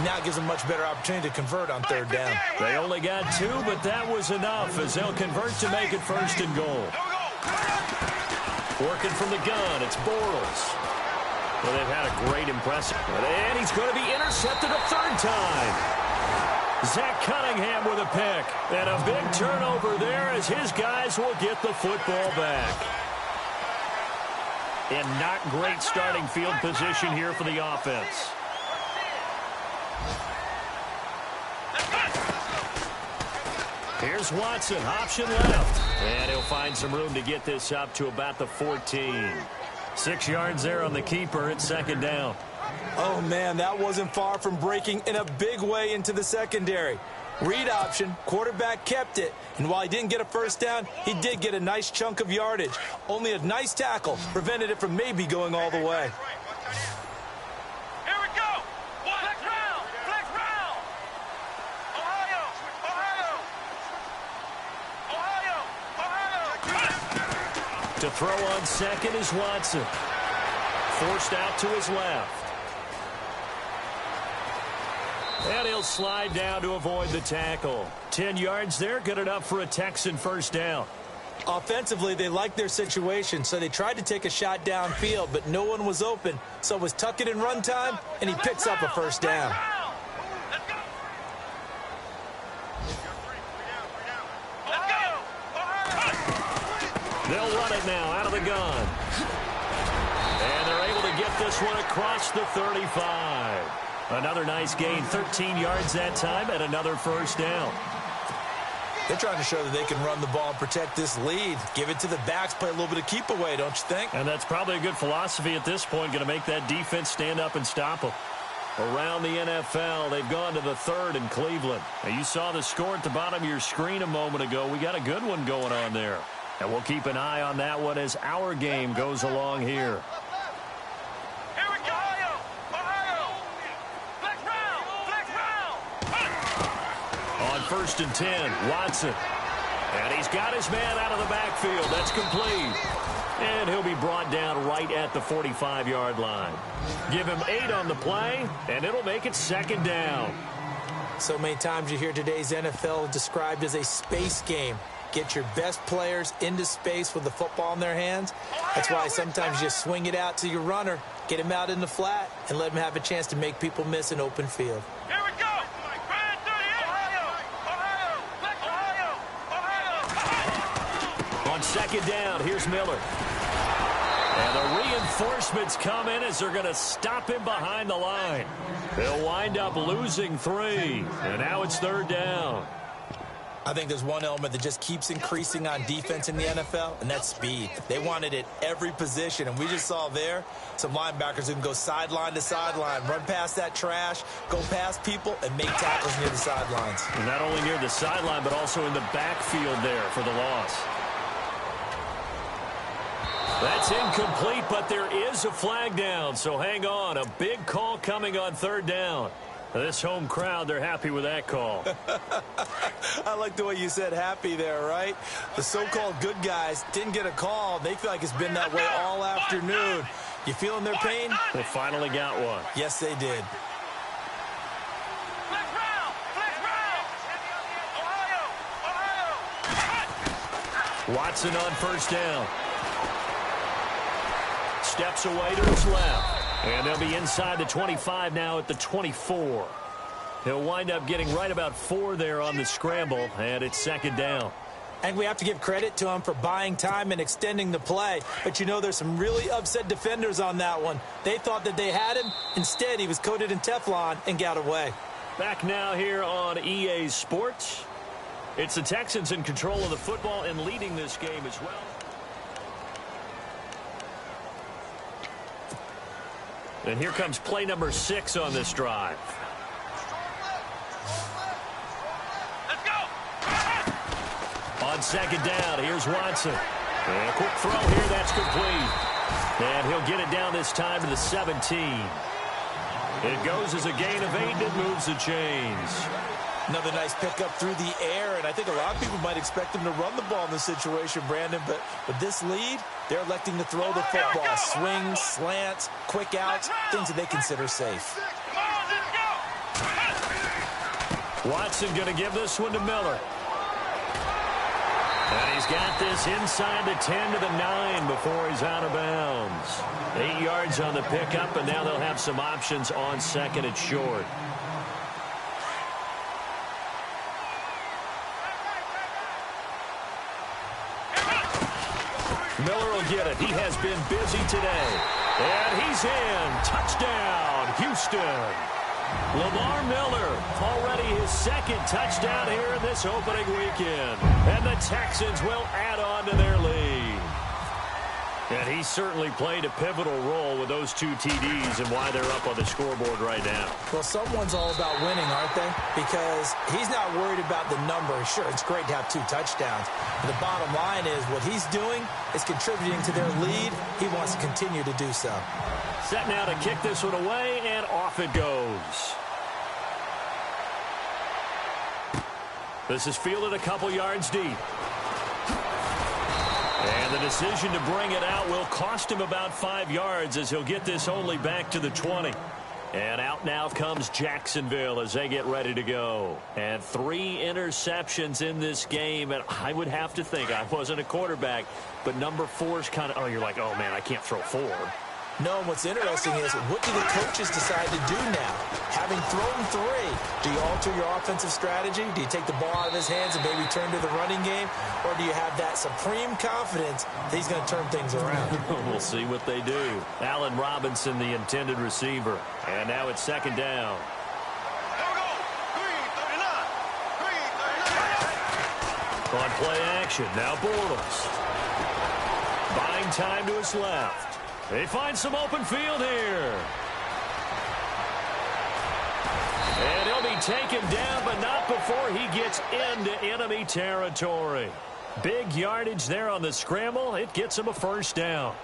Speaker 3: Now it gives them a much better opportunity to convert on 3rd down.
Speaker 2: They only got 2, but that was enough as they'll convert to make it 1st and goal. Working from the gun, it's Bortles. Well, they've had a great impressive. And he's going to be intercepted a 3rd time. Zach Cunningham with a pick. And a big turnover there as his guys will get the football back. And not great starting field position here for the offense. Here's Watson, option left. And he'll find some room to get this up to about the 14. 6 yards there on the keeper. It's 2nd down.
Speaker 3: Oh, man, that wasn't far from breaking in a big way into the secondary. Read option, quarterback kept it, and while he didn't get a 1st down, he did get a nice chunk of yardage. Only a nice tackle prevented it from maybe going all the way.
Speaker 5: Here we go. Flex round. Flex round. Ohio.
Speaker 2: To throw on 2nd is Watson. Forced out to his left. And he'll slide down to avoid the tackle. 10 yards there, good enough for a Texan 1st down.
Speaker 3: Offensively, they liked their situation, so they tried to take a shot downfield, but no one was open. So it was tuck it in run time, and he picks up a 1st down.
Speaker 2: They'll run it now out of the gun. And they're able to get this one across the 35. Another nice gain, 13 yards that time, and another 1st down.
Speaker 3: They're trying to show that they can run the ball and protect this lead. Give it to the backs, play a little bit of keep away, don't you think?
Speaker 2: And that's probably a good philosophy at this point, going to make that defense stand up and stop them. Around the NFL, they've gone to the 3rd in Cleveland. Now, you saw the score at the bottom of your screen a moment ago. We got a good one going on there. And we'll keep an eye on that one as our game goes along here. 1st and 10. Watson. And he's got his man out of the backfield. That's complete. And he'll be brought down right at the 45-yard line. Give him 8 on the play, and it'll make it 2nd down.
Speaker 3: So many times you hear today's NFL described as a space game. Get your best players into space with the football in their hands. That's why sometimes you swing it out to your runner, get him out in the flat, and let him have a chance to make people miss an open field.
Speaker 5: Here we go.
Speaker 2: On 2nd down, here's Miller. And the reinforcements come in as they're going to stop him behind the line. They'll wind up losing 3. And now it's 3rd down.
Speaker 3: I think there's one element that just keeps increasing on defense in the NFL, and that's speed. They want it at every position, and we just saw there some linebackers who can go sideline to sideline, run past that trash, go past people, and make tackles near the sidelines.
Speaker 2: And not only near the sideline, but also in the backfield there for the loss. That's incomplete, but there is a flag down, so hang on. A big call coming on 3rd down. This home crowd, they're happy with that call.
Speaker 3: I like the way you said happy there, right? The so-called good guys didn't get a call. They feel like it's been that way all afternoon. You feeling their pain?
Speaker 2: They finally got one.
Speaker 3: Yes, they did.
Speaker 2: Watson on 1st down. Steps away to his left. And they'll be inside the 25 now at the 24. He'll wind up getting right about 4 there on the scramble, and it's 2nd down.
Speaker 3: And we have to give credit to him for buying time and extending the play. But you know, there's some really upset defenders on that one. They thought that they had him. Instead, he was coated in Teflon and got away.
Speaker 2: Back now here on EA Sports. It's the Texans in control of the football and leading this game as well. And here comes play number 6 on this drive.
Speaker 5: Let's go.
Speaker 2: On 2nd down, here's Watson. And a quick throw here, that's complete. And he'll get it down this time to the 17. It goes as a gain of 8, and it moves the chains.
Speaker 3: Another nice pickup through the air, and I think a lot of people might expect him to run the ball in this situation, Brandon, but with this lead, they're electing to throw the football. Swings, slants, quick outs, things that they consider safe.
Speaker 2: Watson going to give this one to Miller. And he's got this inside the 10 to the 9 before he's out of bounds. 8 yards on the pickup, and now they'll have some options on 2nd and short. Miller will get it. He has been busy today. And he's in. Touchdown, Houston. Lamar Miller, already his 2nd touchdown here in this opening weekend. And the Texans will add on to their lead. And he certainly played a pivotal role with those 2 TDs and why they're up on the scoreboard right now.
Speaker 3: Well, someone's all about winning, aren't they? Because he's not worried about the number. Sure, it's great to have 2 touchdowns. But the bottom line is what he's doing is contributing to their lead. He wants to continue to do so.
Speaker 2: Set now to kick this one away, and off it goes. This is fielded a couple yards deep. And the decision to bring it out will cost him about 5 yards as he'll get this only back to the 20. And out now comes Jacksonville as they get ready to go. And 3 interceptions in this game. And I would have to think, I wasn't a quarterback, but number 4's kind of, oh, you're like, oh, man, I can't throw 4.
Speaker 3: No, and what's interesting is what do the coaches decide to do now? Having thrown 3, do you alter your offensive strategy? Do you take the ball out of his hands and maybe turn to the running game? Or do you have that supreme confidence that he's going to turn things around?
Speaker 2: We'll see what they do. Allen Robinson, the intended receiver. And now it's 2nd down. On play action, now Bortles. Buying time to his left. They find some open field here. And he'll be taken down, but not before he gets into enemy territory. Big yardage there on the scramble. It gets him a 1st down.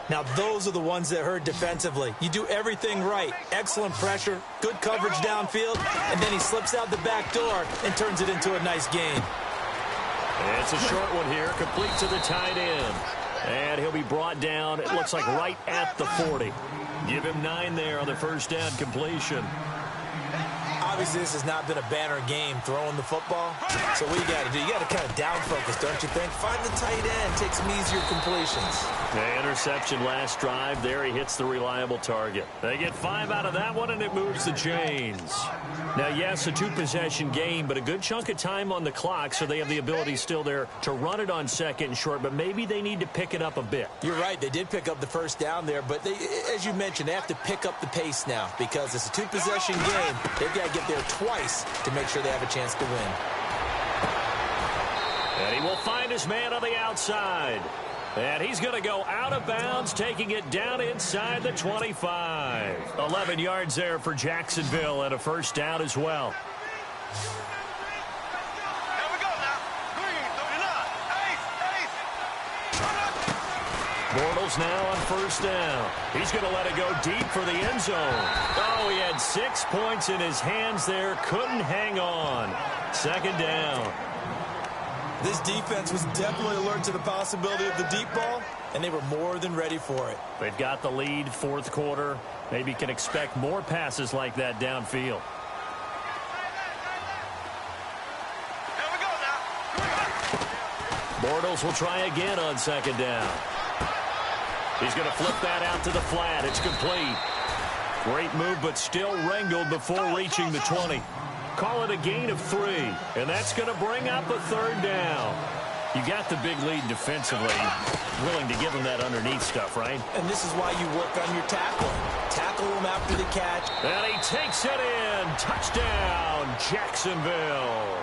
Speaker 3: Now, those are the ones that hurt defensively. You do everything right. Excellent pressure, good coverage downfield, and then he slips out the back door and turns it into a nice gain.
Speaker 2: It's a short one here, complete to the tight end. And he'll be brought down, it looks like right at the 40. Give him 9 there on the first down completion.
Speaker 3: Obviously, this has not been a banner game throwing the football. So what you got to do, you got to kind of down focus, don't you think? Find the tight end, take some easier completions.
Speaker 2: The interception last drive. There he hits the reliable target. They get 5 out of that one, and it moves the chains. Now, yes, a 2-possession game, but a good chunk of time on the clock, so they have the ability still there to run it on second and short, but maybe they need to pick it up a bit.
Speaker 3: You're right. They did pick up the first down there, but they, as you mentioned, they have to pick up the pace now because it's a 2-possession game. They've got to get there twice to make sure they have a chance to win.
Speaker 2: And he will find his man on the outside. And he's going to go out of bounds, taking it down inside the 25. 11 yards there for Jacksonville and a first down as well.
Speaker 5: Here we go now. Green, 39. Ace.
Speaker 2: Bortles now on first down. He's going to let it go deep for the end zone. Oh, he had 6 points in his hands there. Couldn't hang on. Second down.
Speaker 3: This defense was definitely alert to the possibility of the deep ball, and they were more than ready for it.
Speaker 2: They've got the lead, fourth quarter. Maybe can expect more passes like that downfield.
Speaker 5: Here we go now.
Speaker 2: Bortles will try again on second down. He's going to flip that out to the flat. It's complete. Great move, but still wrangled before reaching the 20. Call it a gain of 3, and that's going to bring up a third down. You got the big lead defensively, willing to give them that underneath stuff, right?
Speaker 3: And this is why you work on your tackling. Tackle them after the catch.
Speaker 2: And he takes it in. Touchdown, Jacksonville.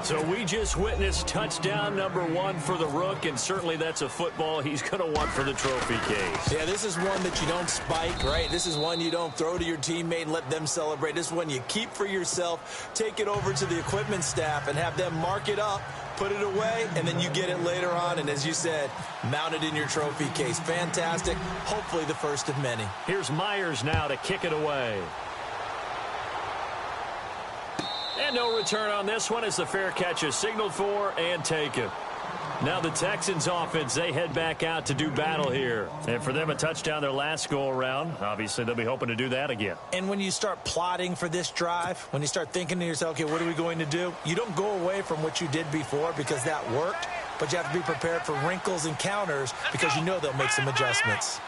Speaker 2: So we just witnessed touchdown number 1 for the Rook, and certainly that's a football he's going to want for the trophy case.
Speaker 3: Yeah, this is one that you don't spike, right? This is one you don't throw to your teammate and let them celebrate. This is one you keep for yourself, take it over to the equipment staff and have them mark it up, put it away, and then you get it later on. And as you said, mount it in your trophy case. Fantastic. Hopefully the first of many.
Speaker 2: Here's Myers now to kick it away. And no return on this one as the fair catch is signaled for and taken. Now the Texans offense, they head back out to do battle here. And for them, a touchdown their last go-around. Obviously, they'll be hoping to do that again.
Speaker 3: And when you start plotting for this drive, when you start thinking to yourself, okay, what are we going to do? You don't go away from what you did before because that worked, but you have to be prepared for wrinkles and counters because you know they'll make some adjustments.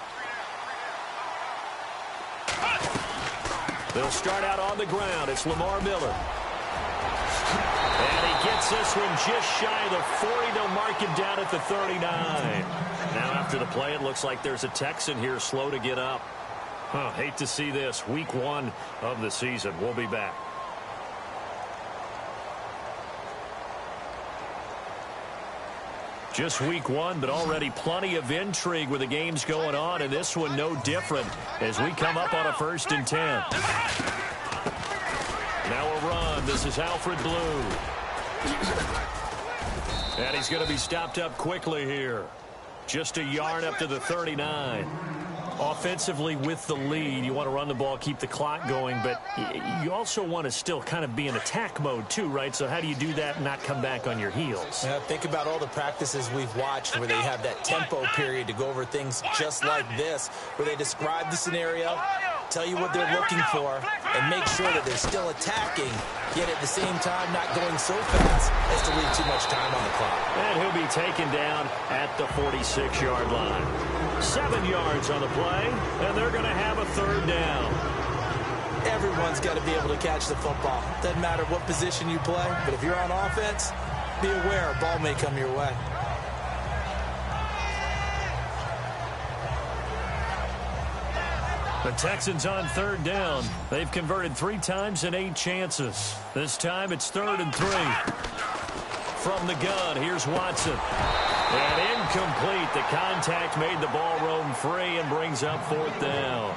Speaker 2: They'll start out on the ground. It's Lamar Miller. And he gets this one just shy of the 40. They'll mark him down at the 39. Now after the play, it looks like there's a Texan here slow to get up. Hate to see this. Week 1 of the season. We'll be back. Just week 1, but already plenty of intrigue with the games going on, and this one no different as we come up on a 1st and 10. Now a run. This is Alfred Blue. And he's going to be stopped up quickly here. Just a yard up to the 39. Offensively with the lead, you want to run the ball, keep the clock going, but you also want to still kind of be in attack mode too, right? So how do you do that and not come back on your heels?
Speaker 3: Yeah, think about all the practices we've watched where they have that tempo period to go over things just like this, where they describe the scenario, tell you what they're looking for, and make sure that they're still attacking, yet at the same time not going so fast as to leave too much time on the clock.
Speaker 2: And he'll be taken down at the 46-yard line. 7 yards on the play, and they're going to have a third down.
Speaker 3: Everyone's got to be able to catch the football. Doesn't matter what position you play, but if you're on offense, be aware a ball may come your way.
Speaker 2: The Texans on third down. They've converted 3 times in 8 chances. This time it's 3rd and 3. From the gun, here's Watson. And incomplete. The contact made the ball roam free and brings up 4th down.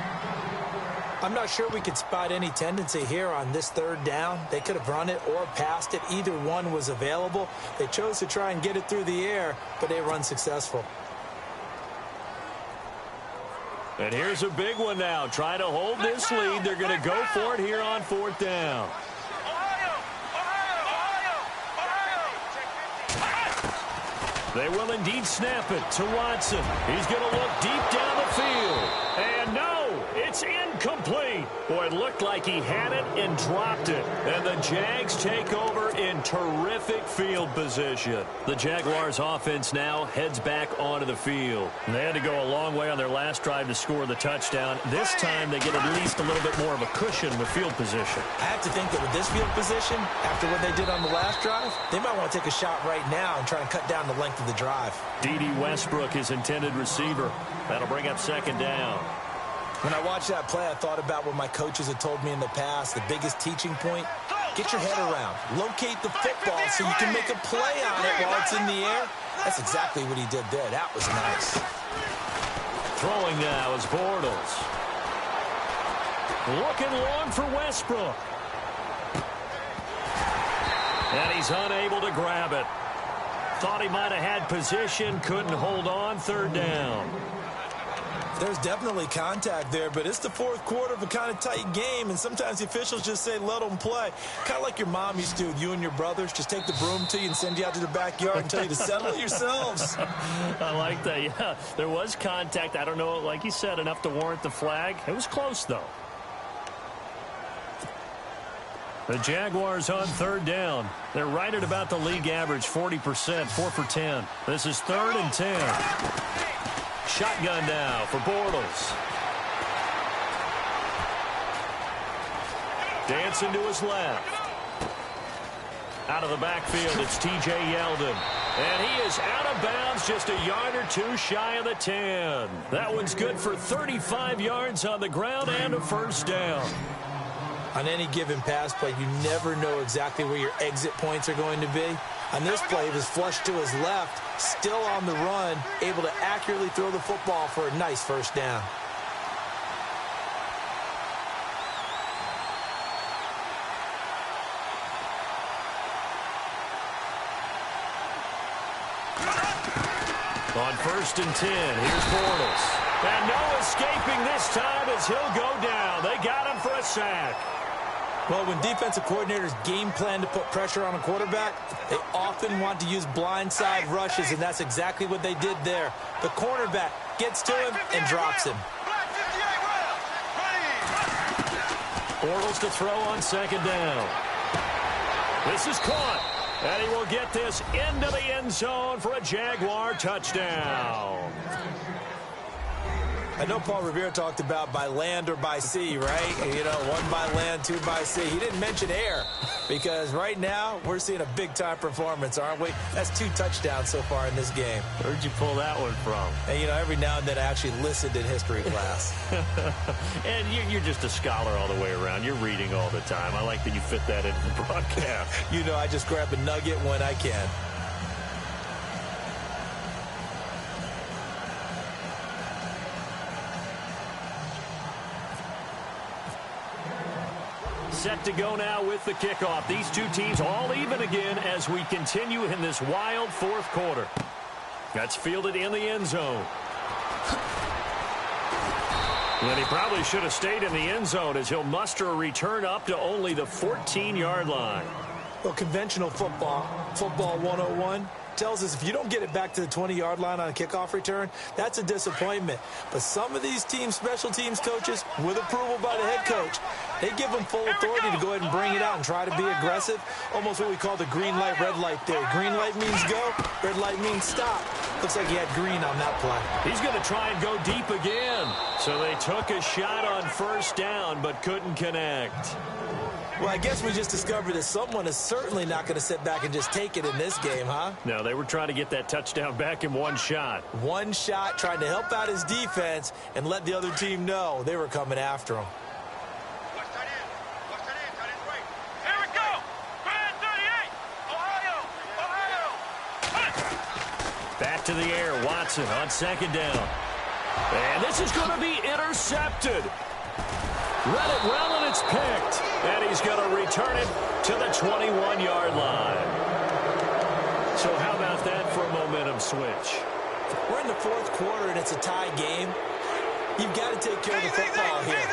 Speaker 3: I'm not sure we could spot any tendency here on this 3rd down. They could have run it or passed it. Either one was available. They chose to try and get it through the air, but they were unsuccessful.
Speaker 2: And here's a big one now. Trying to hold this lead. They're going to go for it here on 4th down. They will indeed snap it to Watson. He's going to look deep down the field. And no, it's incomplete. Boy, it looked like he had it and dropped it. And the Jags take over in terrific field position. The Jaguars offense now heads back onto the field. And they had to go a long way on their last drive to score the touchdown. This time they get at least a little bit more of a cushion with field position.
Speaker 3: I have to think that with this field position, after what they did on the last drive, they might want to take a shot right now and try to cut down the length of the drive.
Speaker 2: D.D. Westbrook, his intended receiver. That'll bring up 2nd down.
Speaker 3: When I watched that play, I thought about what my coaches had told me in the past. The biggest teaching point, get your head around. Locate the football so you can make a play on it while it's in the air. That's exactly what he did there. That was nice.
Speaker 2: Throwing now is Bortles. Looking long for Westbrook. And he's unable to grab it. Thought he might have had position, couldn't hold on. 3rd down.
Speaker 3: There's definitely contact there, but it's the 4th quarter of a kind of tight game, and sometimes the officials just say, let them play. Kind of like your mom used to with you and your brothers. Just take the broom to you and send you out to the backyard and tell you to settle it yourselves.
Speaker 2: I like that, yeah. There was contact. I don't know, like you said, enough to warrant the flag. It was close, though. The Jaguars on 3rd down. They're right at about the league average, 40%, 4 for 10. This is 3rd and 10. Shotgun now for Bortles. Dancing to his left. Out of the backfield, it's T.J. Yeldon. And he is out of bounds, just a yard or two shy of the 10. That one's good for 35 yards on the ground and a 1st down.
Speaker 3: On any given pass play, you never know exactly where your exit points are going to be. On this play, he was flushed to his left, still on the run, able to accurately throw the football for a nice 1st down.
Speaker 2: On 1st and 10, here's Bortles. And no escaping this time as he'll go down. They got him for a sack.
Speaker 3: Well, when defensive coordinators game plan to put pressure on a quarterback, they often want to use blindside rushes, and that's exactly what they did there. The cornerback gets to him and drops him.
Speaker 2: Bortles to throw on 2nd down. This is caught, and he will get this into the end zone for a Jaguar touchdown.
Speaker 3: I know Paul Revere talked about by land or by sea, right? You know, 1 by land, 2 by sea. He didn't mention air because right now we're seeing a big-time performance, aren't we? That's 2 touchdowns so far in this game.
Speaker 2: Where'd you pull that one from?
Speaker 3: And, you know, every now and then I actually listened in history class.
Speaker 2: And you're just a scholar all the way around. You're reading all the time. I like that you fit that into the broadcast.
Speaker 3: You know, I just grab a nugget when I can.
Speaker 2: Set to go now with the kickoff. These two teams all even again as we continue in this wild 4th quarter. That's fielded in the end zone. And he probably should have stayed in the end zone as he'll muster a return up to only the 14-yard line.
Speaker 3: Well, conventional football 101, tells us if you don't get it back to the 20-yard line on a kickoff return, that's a disappointment. But some of these teams, special teams coaches, with approval by the head coach, they give them full authority to go ahead and bring it out and try to be aggressive. Almost what we call the green light, red light theory. Green light means go, red light means stop. Looks like he had green on that play.
Speaker 2: He's going to try and go deep again. So they took a shot on 1st down but couldn't connect.
Speaker 3: Well, I guess we just discovered that someone is certainly not going to sit back and just take it in this game, huh?
Speaker 2: No, they were trying to get that touchdown back in 1 shot.
Speaker 3: 1 shot, trying to help out his defense and let the other team know they were coming after him.
Speaker 5: Here we go. 38. Ohio.
Speaker 2: Back to the air. Watson on 2nd down. And this is going to be intercepted. Read it well, and it's picked. And he's going to return it to the 21-yard line. So how about that for a momentum switch?
Speaker 3: We're in the 4th quarter, and it's a tie game. You've got to take care of the football here.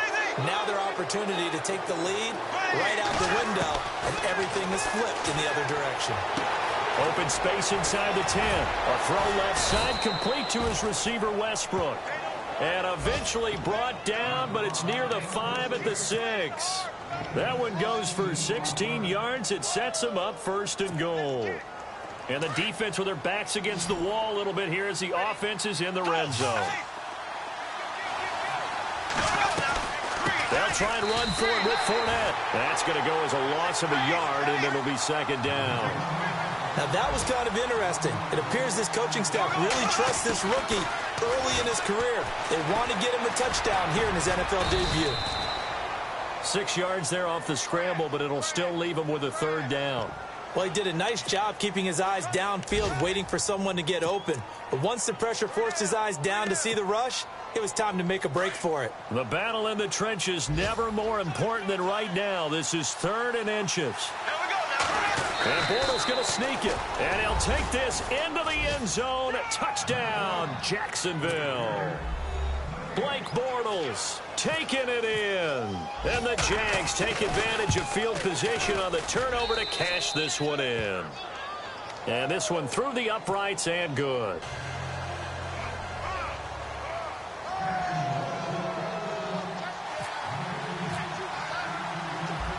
Speaker 3: Now their opportunity to take the lead right out the window, and everything is flipped in the other direction.
Speaker 2: Open space inside the 10. A throw left side complete to his receiver, Westbrook. And eventually brought down, but it's near the 5 at the 6. That one goes for 16 yards. It sets him up 1st and goal. And the defense with their backs against the wall a little bit here as the offense is in the red zone. They'll try and run for it with Fournette. That's going to go as a loss of a yard, and it'll be 2nd down.
Speaker 3: Now, that was kind of interesting. It appears this coaching staff really trusts this rookie early in his career. They want to get him a touchdown here in his NFL debut.
Speaker 2: 6 yards there off the scramble, but it'll still leave him with a 3rd down.
Speaker 3: Well, he did a nice job keeping his eyes downfield, waiting for someone to get open. But once the pressure forced his eyes down to see the rush, it was time to make a break for it.
Speaker 2: The battle in the trenches never more important than right now. This is 3rd and inches. And Bortles going to sneak it. And he'll take this into the end zone. Touchdown, Jacksonville. Blake Bortles taking it in. And the Jags take advantage of field position on the turnover to cash this one in. And this one through the uprights and good.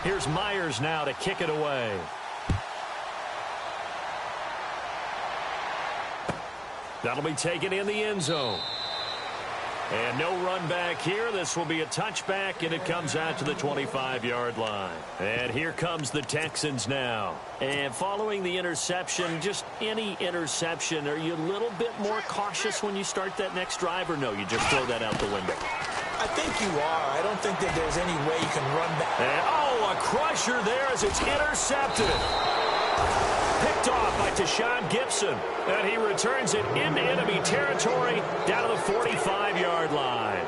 Speaker 2: Here's Myers now to kick it away. That'll be taken in the end zone. And no run back here. This will be a touchback, and it comes out to the 25-yard line. And here comes the Texans now. And following the interception, just any interception, are you a little bit more cautious when you start that next drive, or no, you just throw that out the window?
Speaker 3: I think you are. I don't think that there's any way you can run back.
Speaker 2: And, a crusher there as it's intercepted. Picked off by Tashawn Gibson. And he returns it into enemy territory down to the 45-yard line.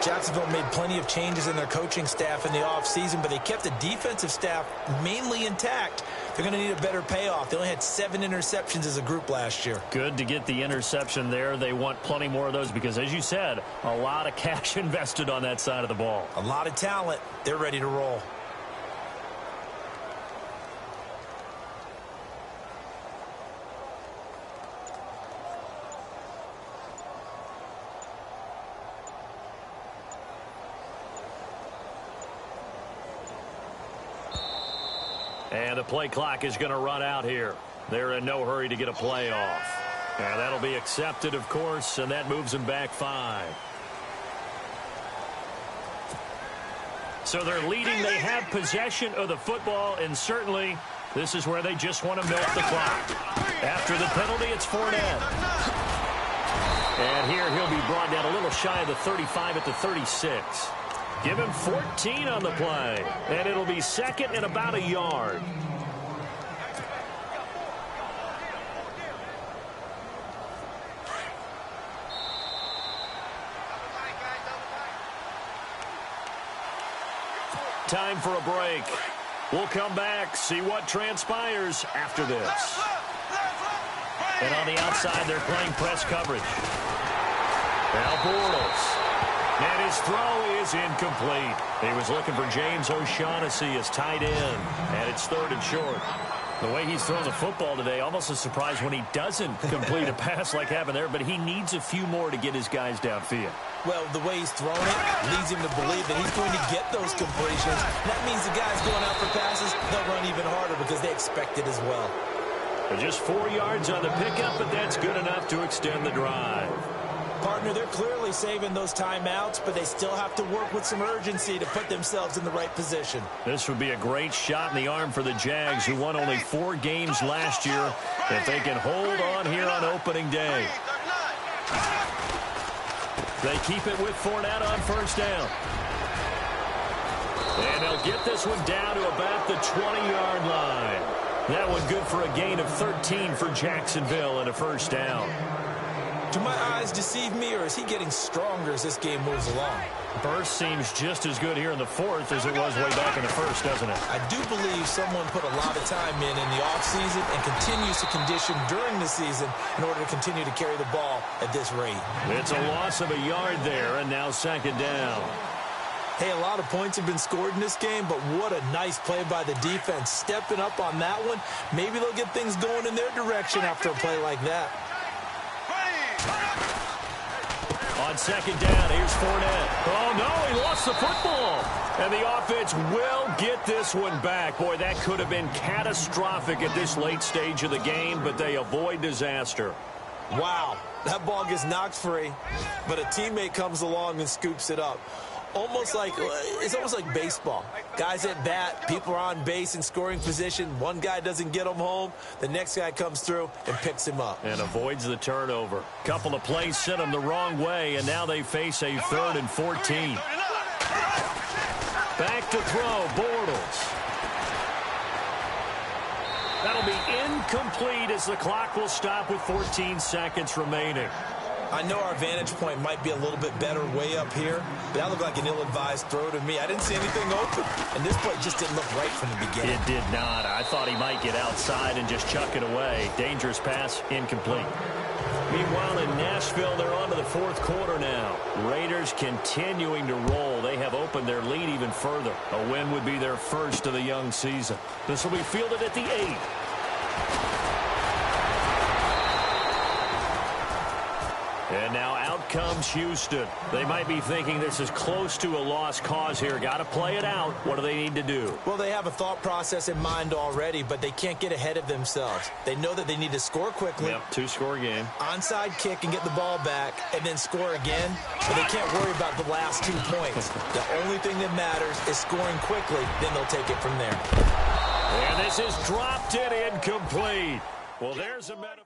Speaker 3: Jacksonville made plenty of changes in their coaching staff in the offseason, but they kept the defensive staff mainly intact. They're going to need a better payoff. They only had 7 interceptions as a group last year.
Speaker 2: Good to get the interception there. They want plenty more of those because, as you said, a lot of cash invested on that side of the ball.
Speaker 3: A lot of talent. They're ready to roll.
Speaker 2: And the play clock is going to run out here. They're in no hurry to get a play off. And that'll be accepted, of course, and that moves them back 5. So they're leading. They have possession of the football, and certainly this is where they just want to milk the clock. After the penalty, it's Fournette. And here he'll be brought down a little shy of the 35 at the 36. Give him 14 on the play, and it'll be 2nd and about a yard. Time for a break. We'll come back, see what transpires after this. And on the outside, they're playing press coverage. Now Bortles. And his throw is incomplete. He was looking for James O'Shaughnessy as tight end. And it's 3rd and short. The way he's thrown the football today, almost a surprise when he doesn't complete a pass like happened there. But he needs a few more to get his guys downfield.
Speaker 3: Well, the way he's thrown it leads him to believe that he's going to get those completions. That means the guys going out for passes, they'll run even harder because they expect it as well.
Speaker 2: But just 4 yards on the pickup, but that's good enough to extend the drive.
Speaker 3: Partner, they're clearly saving those timeouts, but they still have to work with some urgency to put themselves in the right position.
Speaker 2: This would be a great shot in the arm for the Jags, who won only 4 games last year, if they can hold on here on opening day. They keep it with Fournette on 1st down. And they'll get this one down to about the 20-yard line. That one good for a gain of 13 for Jacksonville and a 1st down.
Speaker 3: Do my eyes deceive me, or is he getting stronger as this game moves along?
Speaker 2: Burst seems just as good here in the fourth as it was way back in the first, doesn't it?
Speaker 3: I do believe someone put a lot of time in the offseason and continues to condition during the season in order to continue to carry the ball at this rate.
Speaker 2: It's a loss of a yard there, and now second down.
Speaker 3: Hey, a lot of points have been scored in this game, but what a nice play by the defense. Stepping up on that one, maybe they'll get things going in their direction after a play like that.
Speaker 2: On second down, here's Fournette. Oh, no, he lost the football. And the offense will get this one back. Boy, that could have been catastrophic at this late stage of the game, but they avoid disaster.
Speaker 3: Wow, that ball gets knocked free, but a teammate comes along and scoops it up. It's almost like baseball. Guys at bat, people are on base in scoring position. One guy doesn't get him home. The next guy comes through and picks him up.
Speaker 2: And avoids the turnover. Couple of plays sent them the wrong way, and now they face a 3rd and 14. Back to throw, Bortles. That'll be incomplete as the clock will stop with 14 seconds remaining.
Speaker 3: I know our vantage point might be a little bit better way up here, but that looked like an ill-advised throw to me. I didn't see anything open, and this play just didn't look right from the beginning.
Speaker 2: It did not. I thought he might get outside and just chuck it away. Dangerous pass, incomplete. Meanwhile, in Nashville, they're on to the fourth quarter now. Raiders continuing to roll. They have opened their lead even further. A win would be their first of the young season. This will be fielded at the 8. And now out comes Houston. They might be thinking this is close to a lost cause here. Got to play it out. What do they need to do?
Speaker 3: Well, they have a thought process in mind already, but they can't get ahead of themselves. They know that they need to score quickly.
Speaker 2: Yep, 2-score game.
Speaker 3: Onside kick and get the ball back, and then score again. But they can't worry about the last 2 points. The only thing that matters is scoring quickly. Then they'll take it from there.
Speaker 2: And this is dropped and incomplete. Well, there's a metaphor.